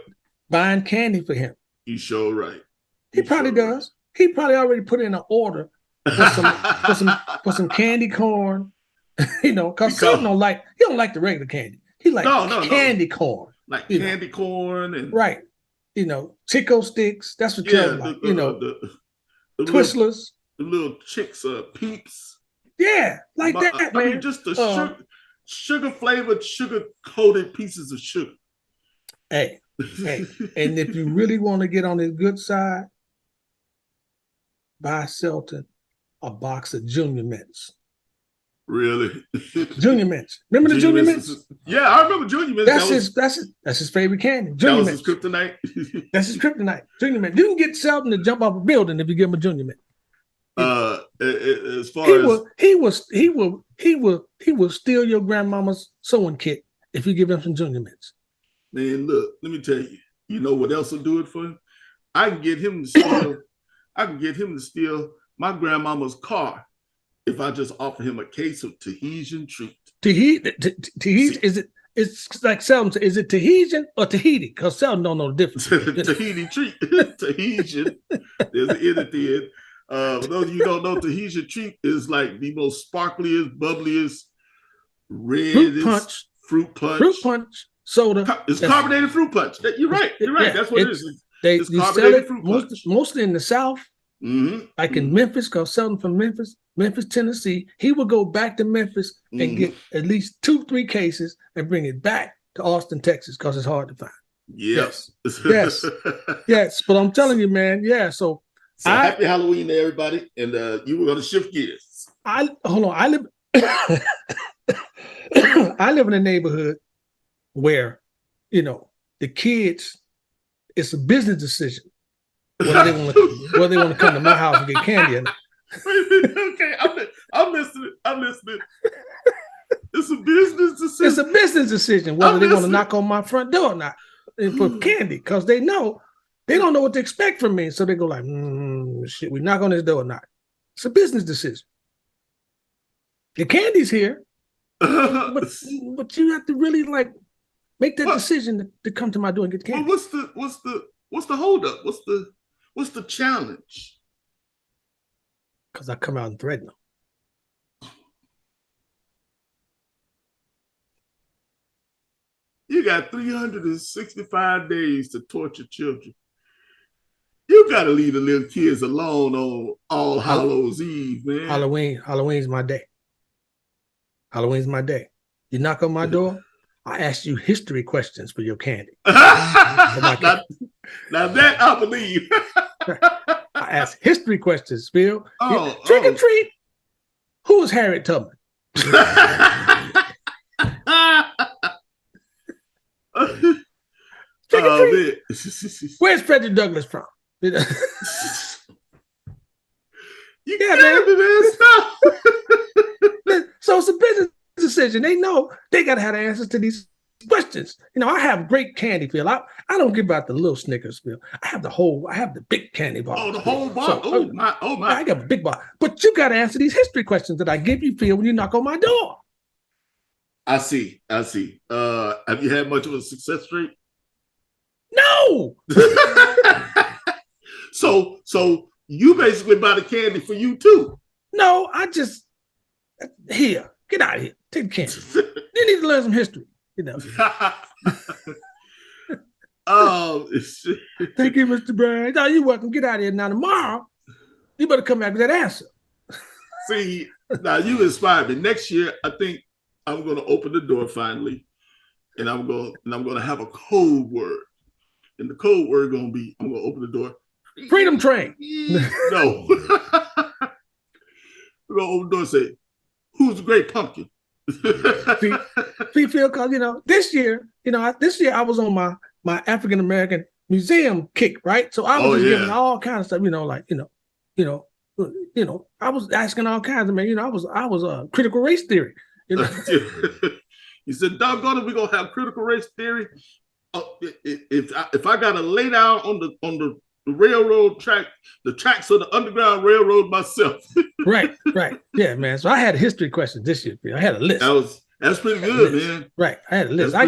Buying candy for him. You sure right. He probably does. He probably already put in an order for some candy corn. Because he don't like the regular candy. He like candy corn. Like candy corn and right. Chico sticks. That's what you're like. The Twistlers. The little chicks, Peeps. Yeah, like that, man. I mean, just the sugar-flavored, sugar-coated pieces of sugar. Hey, and if you really want to get on his good side, buy Selton a box of Junior Mints. Really? Junior Mints. Remember the Junior Mints? Yeah, I remember Junior Mints. That's his favorite candy. Junior Mints. His kryptonite. That's his kryptonite. Junior Mint. You can get Selton to jump off a building if you give him a Junior Mint. As far he will steal your grandmama's sewing kit if you give him some Junior Mints. Man, look, let me tell you. You know what else will do it for him? I can get him to steal my grandmama's car if I just offer him a case of Tahitian treat. Tahitian is it? It's like Selton. Is it Tahitian or Tahiti? Because Selton don't know the difference. Tahiti treat. Tahitian. There's an in at the end. For those of you who don't know, Tahitian treat is like the most sparkliest, bubbliest, reddest fruit punch soda. It's carbonated fruit punch. You're right. Yeah, that's what it is. They sell it mostly in the South, like in Memphis, because Selton from Memphis, Tennessee. He would go back to Memphis and get at least 2-3 cases and bring it back to Austin, Texas, because it's hard to find. Yes. Yes. But I'm telling you, man. Yeah. So happy Halloween to everybody, and you were going to shift gears. I live I live in a neighborhood where, the kids, it's a business decision whether they want to come to my house and get candy or not. Okay, I'm listening. It's a business decision. It's a business decision whether they want to knock on my front door or not for candy, because they know. They don't know what to expect from me. So they go like, shit, we knock on this door or not. It's a business decision. The candy's here, but you have to really make that decision to come to my door and get the candy. Well, what's the holdup? What's the challenge? Because I come out and threaten them. You got 365 days to torture children. You gotta leave the little kids alone on All Hallows Eve, man. Halloween's my day. Halloween's my day. You knock on my door, I ask you history questions for your candy. Now that I believe. I ask history questions, Phil. Trick or treat. Who is Harriet Tubman? Trick or treat. Where's Frederick Douglass from? You can't do this stuff. So it's a business decision. They know they got to have the answers to these questions. I have great candy, Phil. I don't give out the little Snickers, Phil. I have the big candy bar. Oh, the whole bar. So, oh my. I got a big bar. But you got to answer these history questions that I give you, Phil, when you knock on my door. I see. Have you had much of a success rate? No. So you basically buy the candy for you too. No, I just here. Get out of here. Take the candy. You need to learn some history. Oh, thank you, Mr. Brown. No, you're welcome. Get out of here. Now tomorrow, you better come back with that answer. See, now you inspired me. Next year, I think I'm going to open the door finally, and I'm going to have a code word, and the code word going to be I'm going to open the door. Freedom Train. No, we're going to open the door and say, "Who's the Great Pumpkin?" See, Phil, because this year I was on my African American museum kick, right? So I was giving all kinds of stuff, I was asking all kinds of I was critical race theory. You said, "Doggone it, we're gonna have critical race theory." If I gotta lay down on the railroad track, the tracks of the Underground Railroad myself. Right. Yeah, man. So I had a history question this year. I had a list. That's pretty good, man. Right. I had a list. I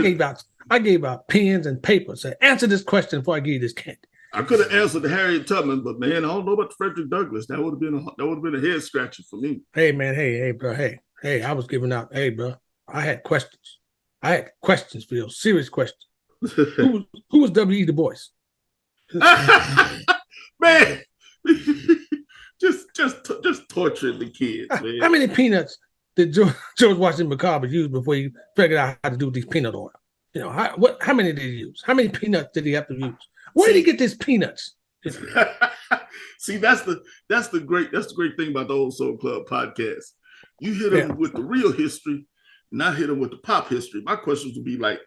gave out pens and paper. Said, answer this question before I give you this candy. I could have answered the Harriet Tubman, but man, I don't know about Frederick Douglass. That would have been a head scratcher for me. Hey, man. Hey, bro. Hey, I was giving out. Hey, bro. I had questions. Phil. Serious questions. Who was W.E. Du Bois? Man, just torturing the kids, man. How many peanuts did George Washington Macabre use before he figured out how to do these peanut oil? How many did he use? How many peanuts did he have to use? Where did he get these peanuts? See, that's the great thing about the Old Soul Club podcast. You hit them with the real history, and I hit them with the pop history. My questions would be like,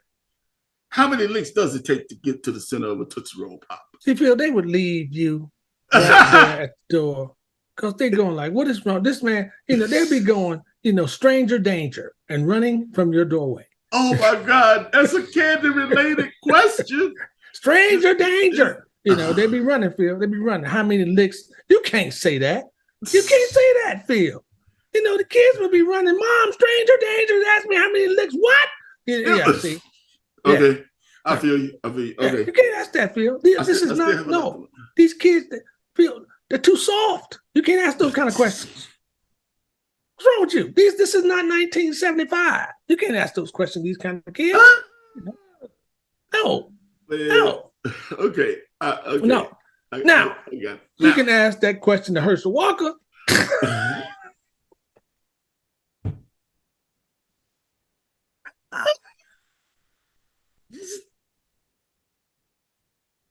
how many licks does it take to get to the center of a Tootsie Roll Pop? See, Phil, they would leave you right there at the door because they're going like, what is wrong? This man, they'd be going, stranger danger and running from your doorway. Oh my God, that's a candy-related question. Stranger danger. They'd be running, Phil. They'd be running. How many licks? You can't say that. You can't say that, Phil. The kids would be running. Mom, stranger danger. Ask me how many licks. What? Yeah, see. Okay. Yeah. I feel you. Okay. Yeah, you can't ask that, Phil. This is not, no. These kids, Phil, they're too soft. You can't ask those kind of questions. What's wrong with you? This is not 1975. You can't ask those questions, these kind of kids. No. Man. No. Okay. Okay. No. Now, you can ask that question to Herschel Walker.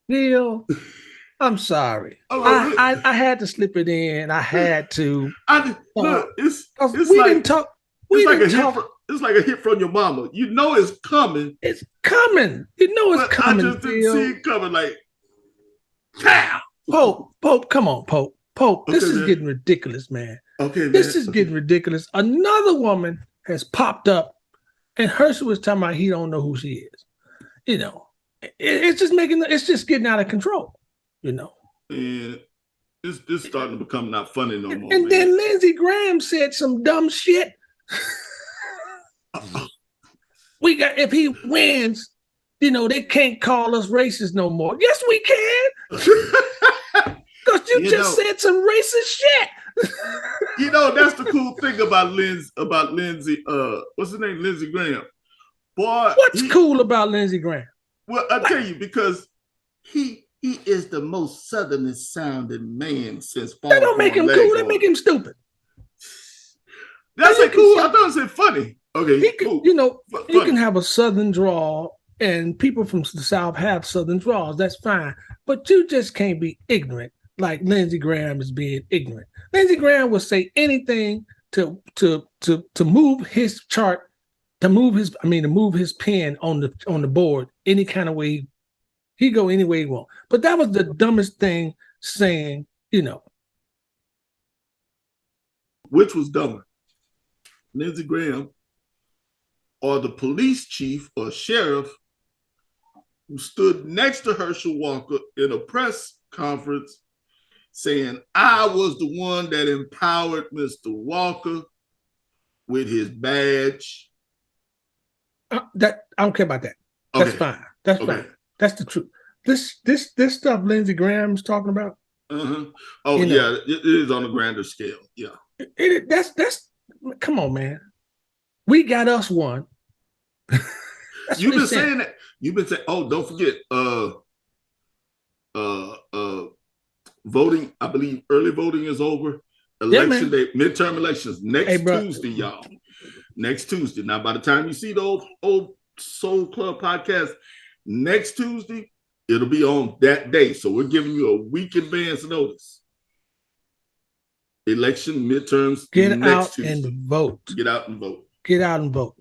Neil, I'm sorry. I had to slip it in. I had to. It's like a hit from your mama. You know it's coming. It's coming. It's coming. I just didn't see it coming. Like, pow! Pope, come on, Pope. This is getting ridiculous, man. Okay, man. This is getting ridiculous. Another woman has popped up, and Herschel was talking about he don't know who she is. It's just getting out of control. And it's starting to become not funny no more. And then Lindsey Graham said some dumb shit. If he wins, they can't call us racist no more. Yes, we can. Because you just said some racist shit. That's the cool thing about Lindsey. What's his name? Lindsey Graham. Boy, what's cool about Lindsey Graham? Well, I'll tell you, because he is the most southernest sounding man since Paul. That don't make him cool. That make him stupid. That's cool. I thought it said funny. Okay, cool. You can have a southern drawl, and people from the South have southern draws. That's fine, but you just can't be ignorant like Lindsey Graham is being ignorant. Lindsey Graham will say anything to move his chart, to move his pen on the board any kind of way. He go any way he want. But that was the dumbest thing saying, Which was dumber? Lindsey Graham or the police chief or sheriff who stood next to Herschel Walker in a press conference saying, I was the one that empowered Mr. Walker with his badge. That I don't care about that. That's fine. That's fine. That's the truth. This stuff Lindsey Graham's talking about. Oh, yeah, it is on a grander scale. Yeah. That's come on, man. We got us one. You've been saying that. You've been saying, oh, don't forget, voting, I believe early voting is over. Election day, midterm elections next Tuesday, y'all. Next Tuesday. Now, by the time you see the old Soul Club podcast next Tuesday, it'll be on that day. So we're giving you a week advance notice. Election midterms. Get out and vote. Get out and vote. Get out and vote.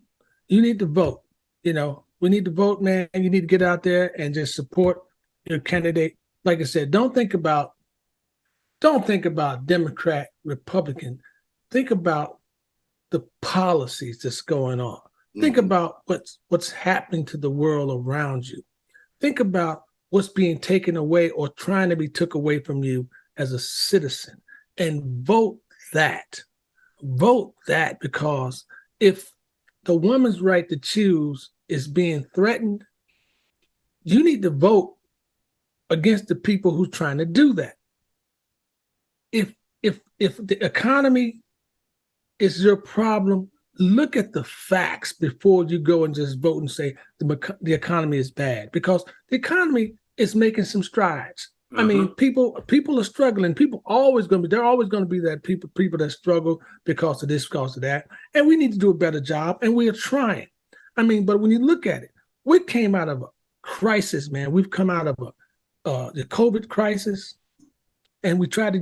You need to vote. You know, we need to vote, man. You need to get out there and just support your candidate. Like I said, don't think about Democrat, Republican. Think about the policies that's going on. Think about what's happening to the world around you. Think about what's being taken away or trying to be took away from you as a citizen, and vote that. Vote that, because if the woman's right to choose is being threatened, you need to vote against the people who's trying to do that. If the economy is your problem, look at the facts before you go and just vote and say the economy is bad, because the economy is making some strides. I mean, people are struggling. They're always going to be that people that struggle because of this, because of that. And we need to do a better job, and we are trying. I mean, but when you look at it, we came out of a crisis, man. We've come out of the COVID crisis, and we try to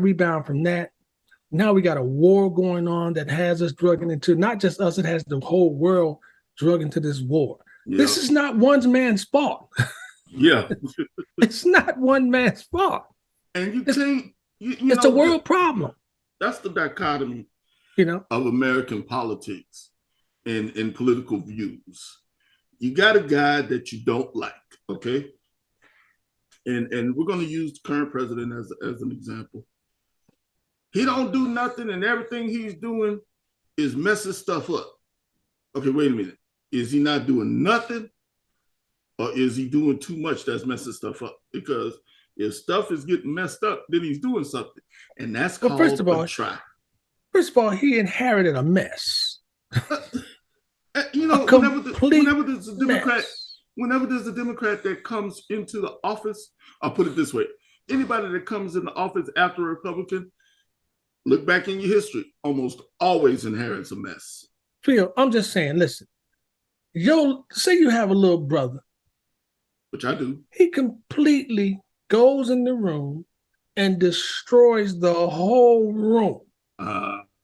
rebound from that. Now we got a war going on that has us drugging into, not just us, it has the whole world drugged into this war. Yeah. This is not one man's fault. Yeah. It's not one man's fault. And it's a world problem. That's the dichotomy, of American politics and political views. You got a guy that you don't like, okay? And we're going to use the current president as an example. He don't do nothing, and everything he's doing is messing stuff up. Okay, wait a minute. Is he not doing nothing, or is he doing too much that's messing stuff up? Because if stuff is getting messed up, then he's doing something, and that's called a try. First of all, he inherited a mess. Whenever there's a Democrat that comes into the office, I'll put it this way: anybody that comes in the office after a Republican, look back in your history, almost always inherits a mess. Phil, I'm just saying, listen, say you have a little brother. Which I do. He completely goes in the room and destroys the whole room.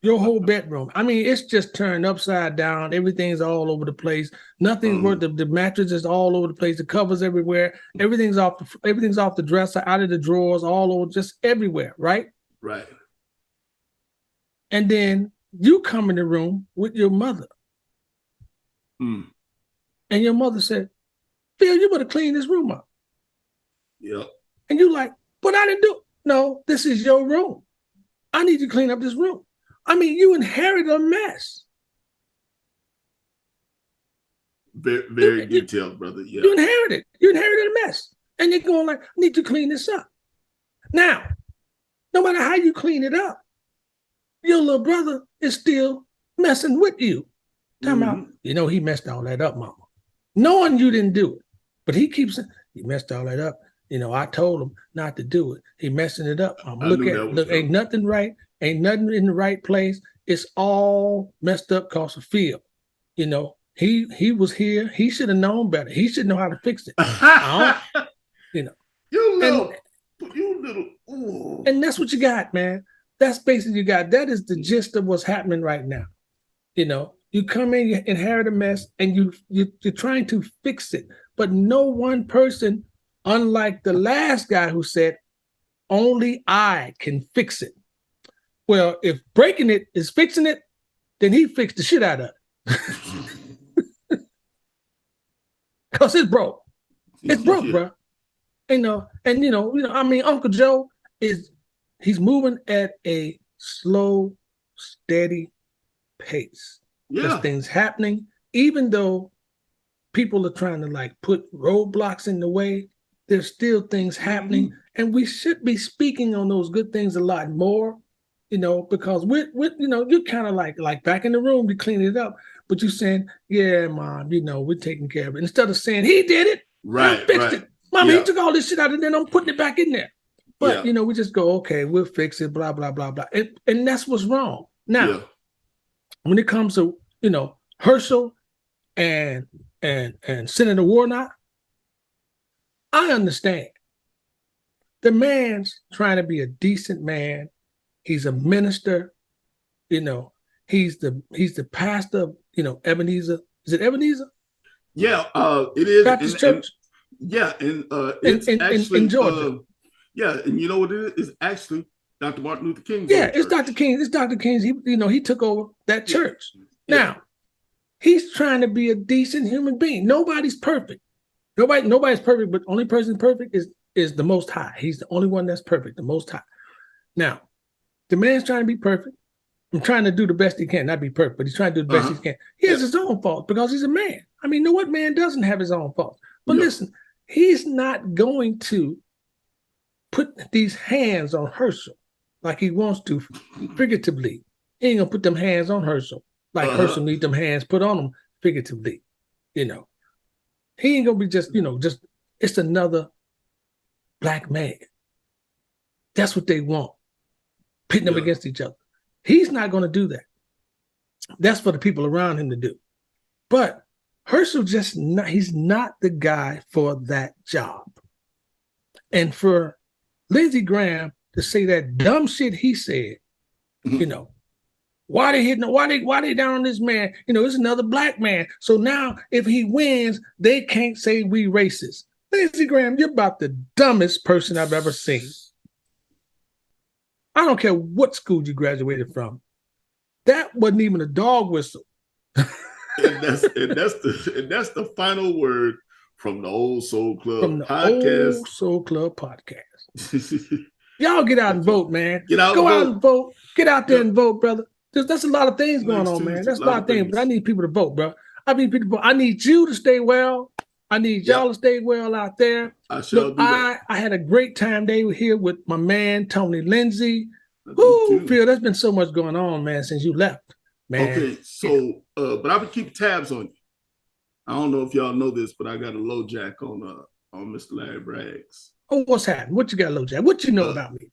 Your whole bedroom. I mean, it's just turned upside down. Everything's all over the place. Nothing's worth. The mattress is all over the place. The covers everywhere. Everything's off the dresser, out of the drawers, all over, just everywhere, right? Right. And then you come in the room with your mother. And your mother said, Phil, you better clean this room up. Yep. And you like, but I didn't do it. No, this is your room. I need to clean up this room. I mean, you inherit a mess. Very detailed, brother. Yeah. You inherited a mess. And you're going like, I need to clean this up. Now, no matter how you clean it up, your little brother is still messing with you. Talking about, he messed all that up, mama. Knowing you didn't do it. But he keeps saying, he messed all that up. I told him not to do it. He messing it up. Look, ain't nothing right. Ain't nothing in the right place. It's all messed up because of Phil. He was here. He should have known better. He should know how to fix it. You little. Ooh. And that's what you got, man. That's basically you got. That is the gist of what's happening right now. You come in, you inherit a mess, and you're trying to fix it. But no one person, unlike the last guy who said, only I can fix it. Well, if breaking it is fixing it, then he fixed the shit out of it. Cause it's broke. It's broke, bro. I mean, Uncle Joe he's moving at a slow, steady pace. There's things happening, even though people are trying to like put roadblocks in the way. There's still things happening, and we should be speaking on those good things a lot more, because you're kind of like back in the room, you clean it up, but you're saying, yeah, Mom, we're taking care of it. Instead of saying he did it, right, I fixed it. Mama, he took all this shit out and then I'm putting it back in there. But we just go, okay, we'll fix it, blah, blah, blah, blah. And that's what's wrong. Now, when it comes to, Herschel and Senator Warnock, I understand. The man's trying to be a decent man. He's a minister, he's the pastor of, Ebenezer. Is it Ebenezer? Yeah, it is. Baptist Church? It's actually in Georgia. And you know what it is? It's actually Dr. Martin Luther King. Yeah, it's Dr. King. It's Dr. King's. He took over that church. Now, he's trying to be a decent human being. Nobody's perfect. Nobody's perfect, but the only person perfect is the Most High. He's the only one that's perfect, the Most High. Now, the man's trying to be perfect. I'm trying to do the best he can, not be perfect, but he's trying to do the best he can. He has his own faults because he's a man. I mean, what man doesn't have his own faults? But listen, he's not going to put these hands on Herschel like he wants to figuratively. He ain't gonna put them hands on Herschel like Herschel need them hands put on him figuratively. He ain't gonna be just it's another black man. That's what they want, pitting them against each other. He's not gonna do that. That's for the people around him to do. But Herschel he's not the guy for that job. And for Lindsey Graham to say that dumb shit he said, why they down on this man? It's another black man. So now if he wins, they can't say we racist. Lindsey Graham, you're about the dumbest person I've ever seen. I don't care what school you graduated from. That wasn't even a dog whistle. and that's the final word from the Old Soul Club podcast. Old Soul Club podcast. Y'all get out and vote, man. Go out and vote. Get out there and vote, brother. That's a lot of things going on, man. That's a lot of things. But I need people to vote, bro. I need you to stay well. I need y'all to stay well out there. I had a great time. They were here with my man, Tony Lindsay. Phil, there's been so much going on, man, since you left, man. Okay, so, but I would keep tabs on you. I don't know if y'all know this, but I got a low jack on Mr. Larry Braggs. Oh, what's happening? What you got, low jack? What you know about me?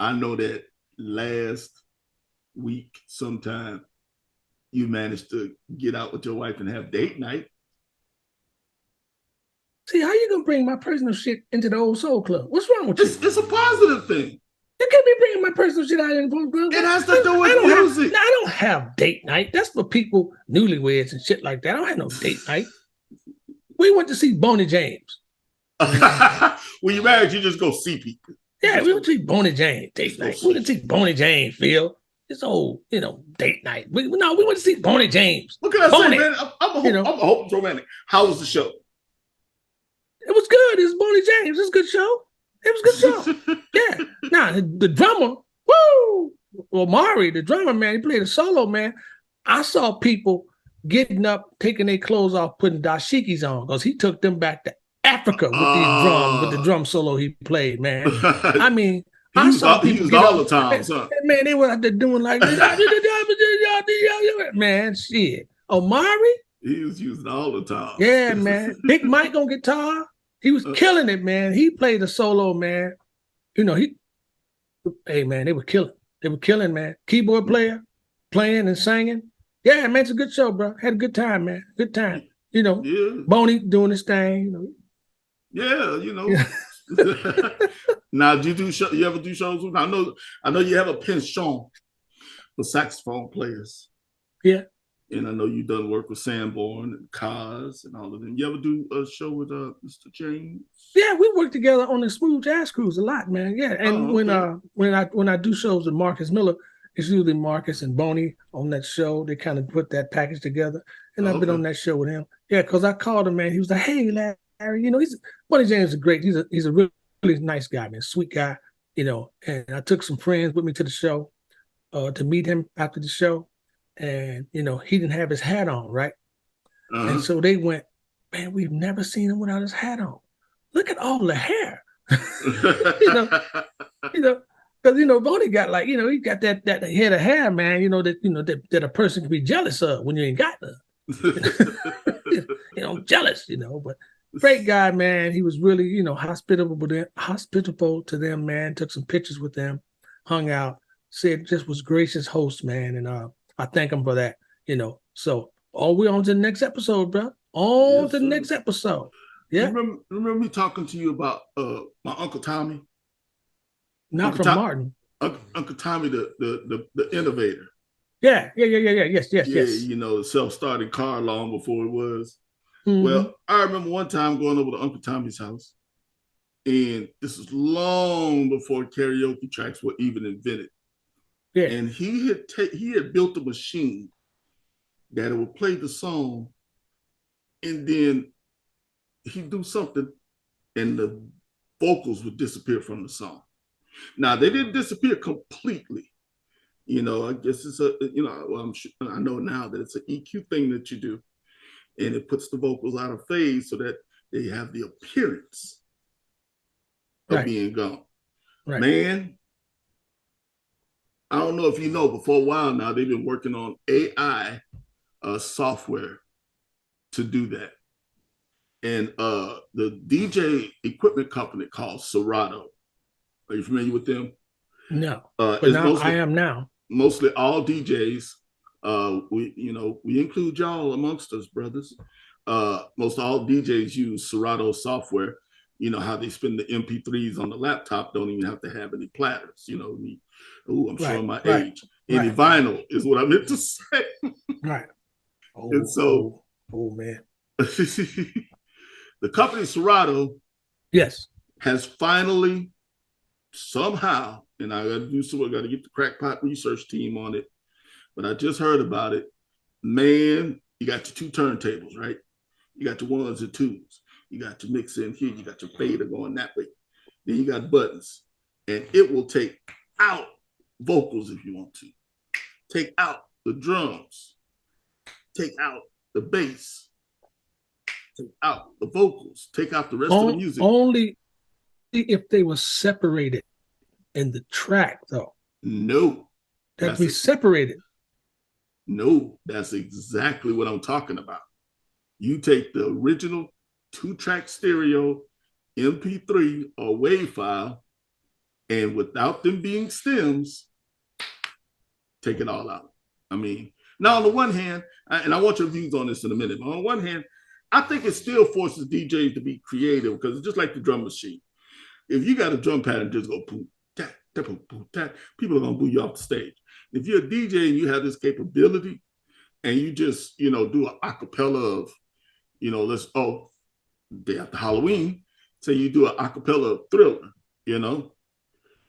I know that last week sometime you managed to get out with your wife and have date night. See, how you gonna bring my personal shit into the Old Soul Club? What's wrong with you? It's a positive thing. You can't be bringing my personal shit out in the Old Club. It has to do with music. I don't have date night. That's for people, newlyweds and shit like that. I don't have no date night. We went to see Boney James. When you married, you just go see people. Yeah, we went to see Boney James date night. We went to see Boney James, Phil. It's old, date night. We went to see Boney James. What can I say, man? I'm a hope romantic. How was the show? It was good. It was Boney James. It was a good show. It was a good show. Yeah. Now, the drummer, woo! Well, Mari, the drummer, man, he played a solo, man. I saw people getting up, taking their clothes off, putting dashikis on, because he took them back to Africa with these drums, with the drum solo he played, man. I mean, I saw people used all the time, son. Man, they were out there doing like man, shit. Omari? He was using all the time. Yeah, man. Big Mike on guitar. He was killing it, man. He played a solo, man. Hey, man, they were killing. They were killing, man. Keyboard player, playing and singing. Yeah, man, it's a good show, bro. Had a good time, man. Good time. Boney doing his thing. Yeah. Now, do you ever do shows with? I know you have a penchant for saxophone players. Yeah. And I know you've done work with Sanborn and Kaz and all of them. You ever do a show with Mr. James? Yeah, we work together on the Smooth Jazz Cruise a lot, man. Yeah, and when I do shows with Marcus Miller, it's usually Marcus and Boney on that show. They kind of put that package together, and I've been on that show with him. Yeah, because I called him, man. He was like, "Hey, Larry, you know, Buddy James is great. He's a really, really nice guy, man, sweet guy, you know." And I took some friends with me to the show, to meet him after the show, and you know, he didn't have his hat on, right? And so they went, "Man, we've never seen him without his hat on. Look at all the hair." you know, you know, because Bonnie got like, he got that head of hair, man. That a person can be jealous of when you ain't got none. Jealous, but great guy, man. He was really, hospitable to them, man. Took some pictures with them, hung out, said just was gracious host, man. And I thank him for that, So we're on to the next episode, bro. On to the next episode. Yeah. Remember me talking to you about my Uncle Tommy? Not Uncle from Martin. Uncle Tommy, the innovator. Yeah. Yes. Self-starting car long before it was. Mm-hmm. Well, I remember one time going over to Uncle Tommy's house, and this was long before karaoke tracks were even invented. Yeah. And he had built a machine that would play the song, and then he'd do something, and the vocals would disappear from the song. Now, they didn't disappear completely. I guess it's I know now that it's an EQ thing that you do, and it puts the vocals out of phase so that they have the appearance of being gone. Right. Man, I don't know if you know, but for a while now, they've been working on AI software to do that. And the DJ equipment company called Serato. Are you familiar with them? No, but now I am now. Mostly all DJs. We include y'all amongst us, brothers. Most all DJs use Serato software. You know how they spin the MP3s on the laptop, don't even have to have any platters. I'm showing my age. Any vinyl is what I meant to say. Right. And so, man. The company Serato, has finally somehow, and I got to do some. I got to get the crackpot research team on it. But I just heard about it. Man, you got your two turntables, right? You got your ones and twos. You got your mixer in here. You got your fader going that way. Then you got buttons, and it will take out vocals if you want to. Take out the drums. Take out the bass. Take out the vocals. Take out the rest of the music. Only if they were separated in the track, though. No. That we separated. No, that's exactly what I'm talking about. You take the original 2-track stereo, MP3 or WAV file, and without them being stems, take it all out. I mean, now on the one hand, and I want your views on this in a minute, but on the one hand, I think it still forces DJs to be creative because it's just like the drum machine. If you got a drum pattern, just go boom, tat, boom, tat, people are going to boo you off the stage. If you're a DJ and you have this capability and you just, do an acapella of, day after Halloween, say you do an acapella of Thriller,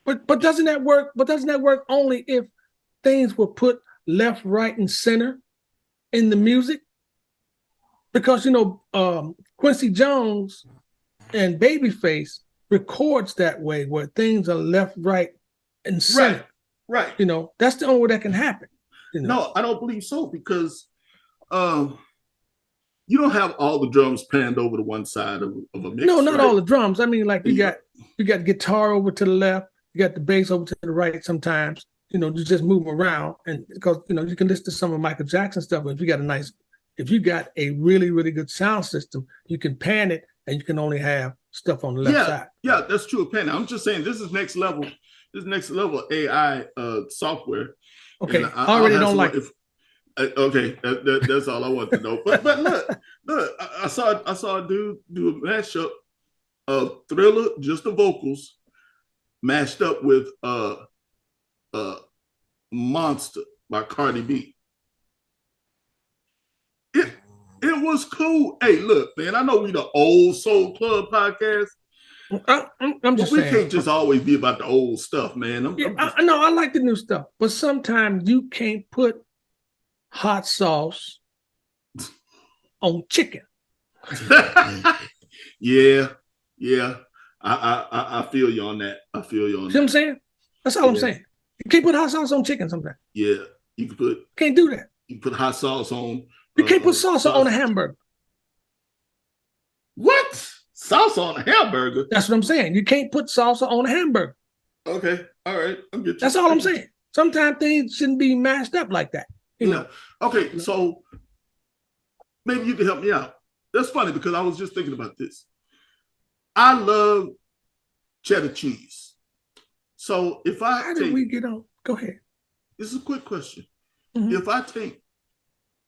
But doesn't that work? But doesn't that work only if things were put left, right, and center in the music? Because, Quincy Jones and Babyface records that way where things are left, right, and center. Right. That's the only way that can happen. No, I don't believe so because you don't have all the drums panned over to one side of a mix. No, not all the drums. I mean, like you got guitar over to the left, you got the bass over to the right sometimes. You just move around, and because you can listen to some of Michael Jackson stuff. But if you got a really, really good sound system, you can pan it, and you can only have stuff on the left side. Yeah, that's true of panning. I'm just saying this is next level. This next level AI software. Okay, I already don't like it. Okay, that's all I want to know. But look, I saw a dude do a mashup of Thriller, just the vocals, mashed up with Monster by Cardi B. It was cool. Hey, look, man, I know we the old Soul Club podcast. I'm just saying. We can't just always be about the old stuff, man. I like the new stuff, but sometimes you can't put hot sauce on chicken. Yeah. I feel you on that. I feel you on See what I'm saying? That's all I'm saying. You can't put hot sauce on chicken sometimes. Yeah. You can put. Can't do that. You can put hot sauce on. You can't put salsa on a hamburger. What? Salsa on a hamburger? That's what I'm saying. You can't put salsa on a hamburger. Okay. All right. I'm getting. That's all I'm saying. Sometimes things shouldn't be mashed up like that. You know. Okay. So maybe you can help me out. That's funny because I was just thinking about this. I love cheddar cheese. So if I how did we get on? Go ahead. This is a quick question. Mm-hmm.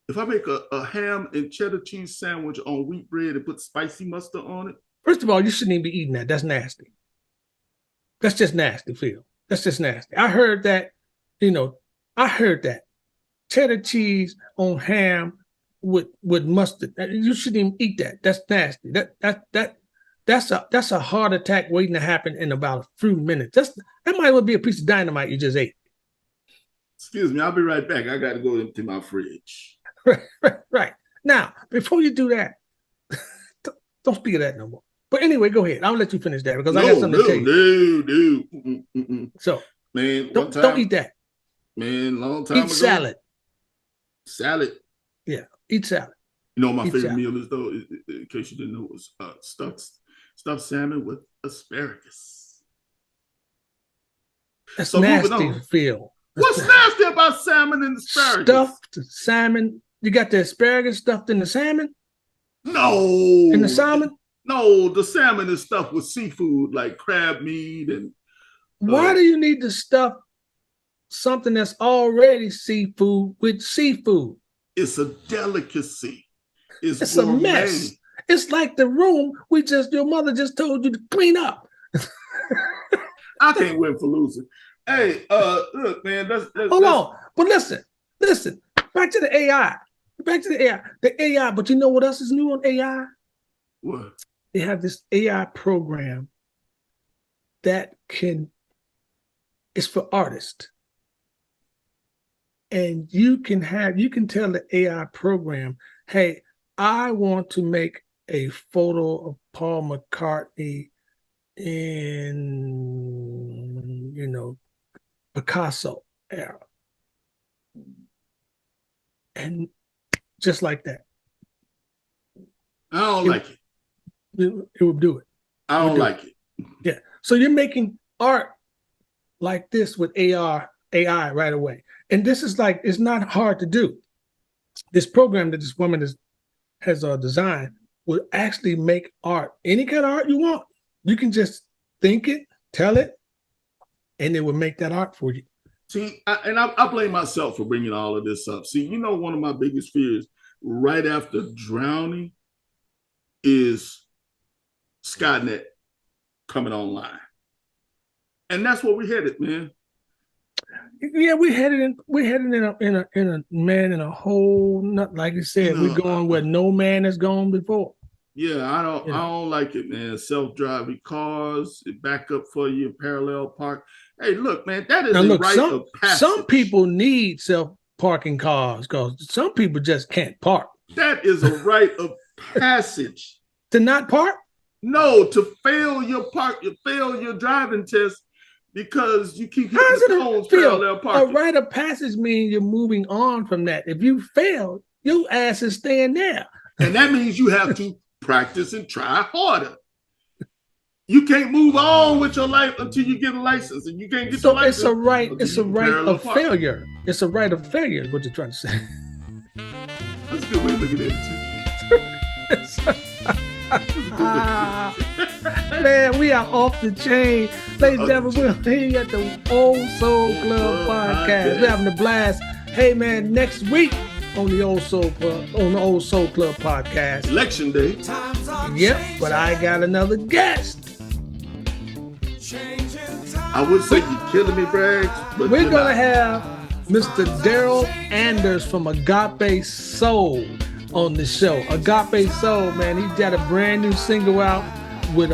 If I make a ham and cheddar cheese sandwich on wheat bread and put spicy mustard on it. First of all, you shouldn't even be eating that. That's nasty. That's just nasty, Phil. That's just nasty. I heard that, cheddar cheese on ham with mustard. You shouldn't even eat that. That's nasty. That's a heart attack waiting to happen in about a few minutes. That might well be a piece of dynamite you just ate. Excuse me, I'll be right back. I got to go into my fridge. Right. Now, before you do that, don't speak of that no more. But anyway, go ahead. I'll let you finish that because I got something to tell you. No. So, man, don't eat that. Man, long time ago. Eat salad. Salad. Yeah, eat salad. You know what my favorite meal is, though, in case you didn't know, was stuffed salmon with asparagus. That's nasty, Phil. What's nasty about salmon and asparagus? Stuffed salmon. You got the asparagus stuffed in the salmon? No. In the salmon? No, the salmon is stuffed with seafood like crab meat and. Why do you need to stuff something that's already seafood with seafood? It's a delicacy. It's a mess. It's like the room your mother just told you to clean up. I can't win for losing. Hey, look, man. Hold on. But listen. Back to the AI. The AI, but you know what else is new on AI? What? They have this AI program that it's for artists. And you can tell the AI program, hey, I want to make a photo of Paul McCartney in, Picasso era. And just like that. I don't like it. It would do it. I don't like it. Yeah. So you're making art like this with AI right away. And this is it's not hard to do. This program that this woman has designed will actually make art, any kind of art you want. You can just think it, tell it, and it will make that art for you. See, I blame myself for bringing all of this up. See, one of my biggest fears right after drowning is Skynet coming online. And that's where we headed, man. Yeah, we're headed in a whole nut, like you said, we're going where no man has gone before. Yeah, I don't like it, man. Self-driving cars, back up for you, parallel park. Hey, look, man, that is a rite of passage. Some people need self-parking cars because some people just can't park. That is a rite of passage. To not park? No, to fail your driving test because you keep hitting the phones parallel parking. A rite of passage means you're moving on from that. If you fail, your ass is staying there. And that means you have to practice and try harder. You can't move on with your life until you get a license, and you can't get your license. It's a right of failure. It's a right of failure, is what you're trying to say. That's a good way of looking at it, too. Man, we are off the chain. Ladies and gentlemen, we're here at the Old Soul Club podcast. We're having a blast. Hey, man, next week on the Old Soul Club podcast. Election day. Yep, but I got another guest. I would say you're killing me, Braggs. But we're going to have Mr. Daryl Anders from Agape Soul on the show. Agape Soul, man, he's got a brand new single out with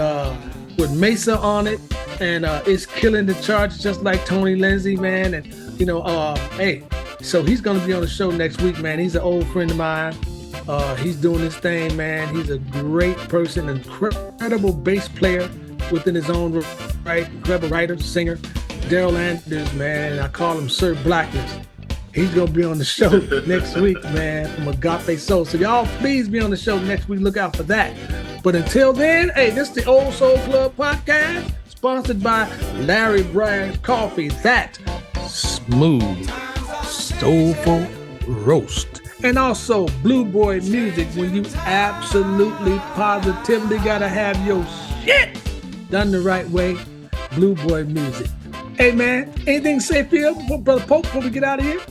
Mesa on it, and it's killing the charts just like Tony Lindsay, man. And hey, so he's gonna be on the show next week, man. He's an old friend of mine, He's doing his thing, man. He's a great person, incredible bass player within his own right, incredible writer, singer. Daryl Anders, man, I call him Sir Blackness. He's going to be on the show next week, man, from Agape Soul. So y'all please be on the show next week. Look out for that. But until then, hey, this is the Old Soul Club podcast, sponsored by Larry Braggs Coffee, that smooth, soulful roast. And also Blue Boy Music, when you absolutely, positively got to have your shit done the right way. Blue Boy Music. Hey, man, anything to say, Phil, Brother Pope, before we get out of here?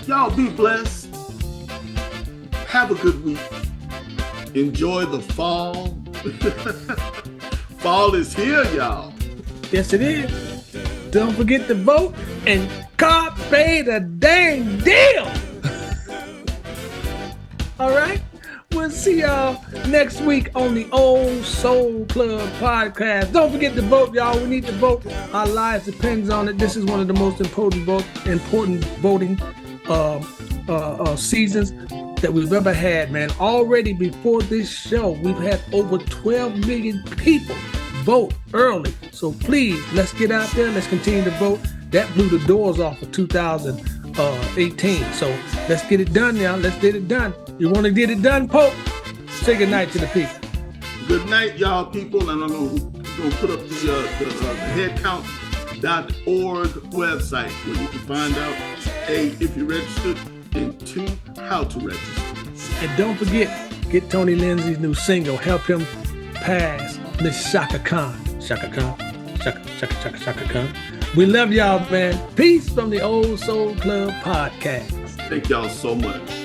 Y'all be blessed. Have a good week. Enjoy the fall. Fall is here, y'all. Yes, it is. Don't forget to vote and carpe the dang deal. All right? We'll see y'all next week on the Old Soul Club podcast. Don't forget to vote, y'all. We need to vote. Our lives depends on it. This is one of the most important voting seasons that we've ever had, man. Already before this show, we've had over 12 million people vote early. So please, let's get out there. Let's continue to vote. That blew the doors off of 2018. So let's get it done, y'all. Let's get it done. You want to get it done, Pope? Say good night to the people. Good night, y'all, people. And I'm going to put up the headcount.org website where you can find out, A, if you're registered, and 2, how to register. And don't forget, get Tony Lindsay's new single. Help him pass Miss Shaka Khan. Shaka Khan. Shaka Khan. We love y'all, man. Peace from the Old Soul Club podcast. Thank y'all so much.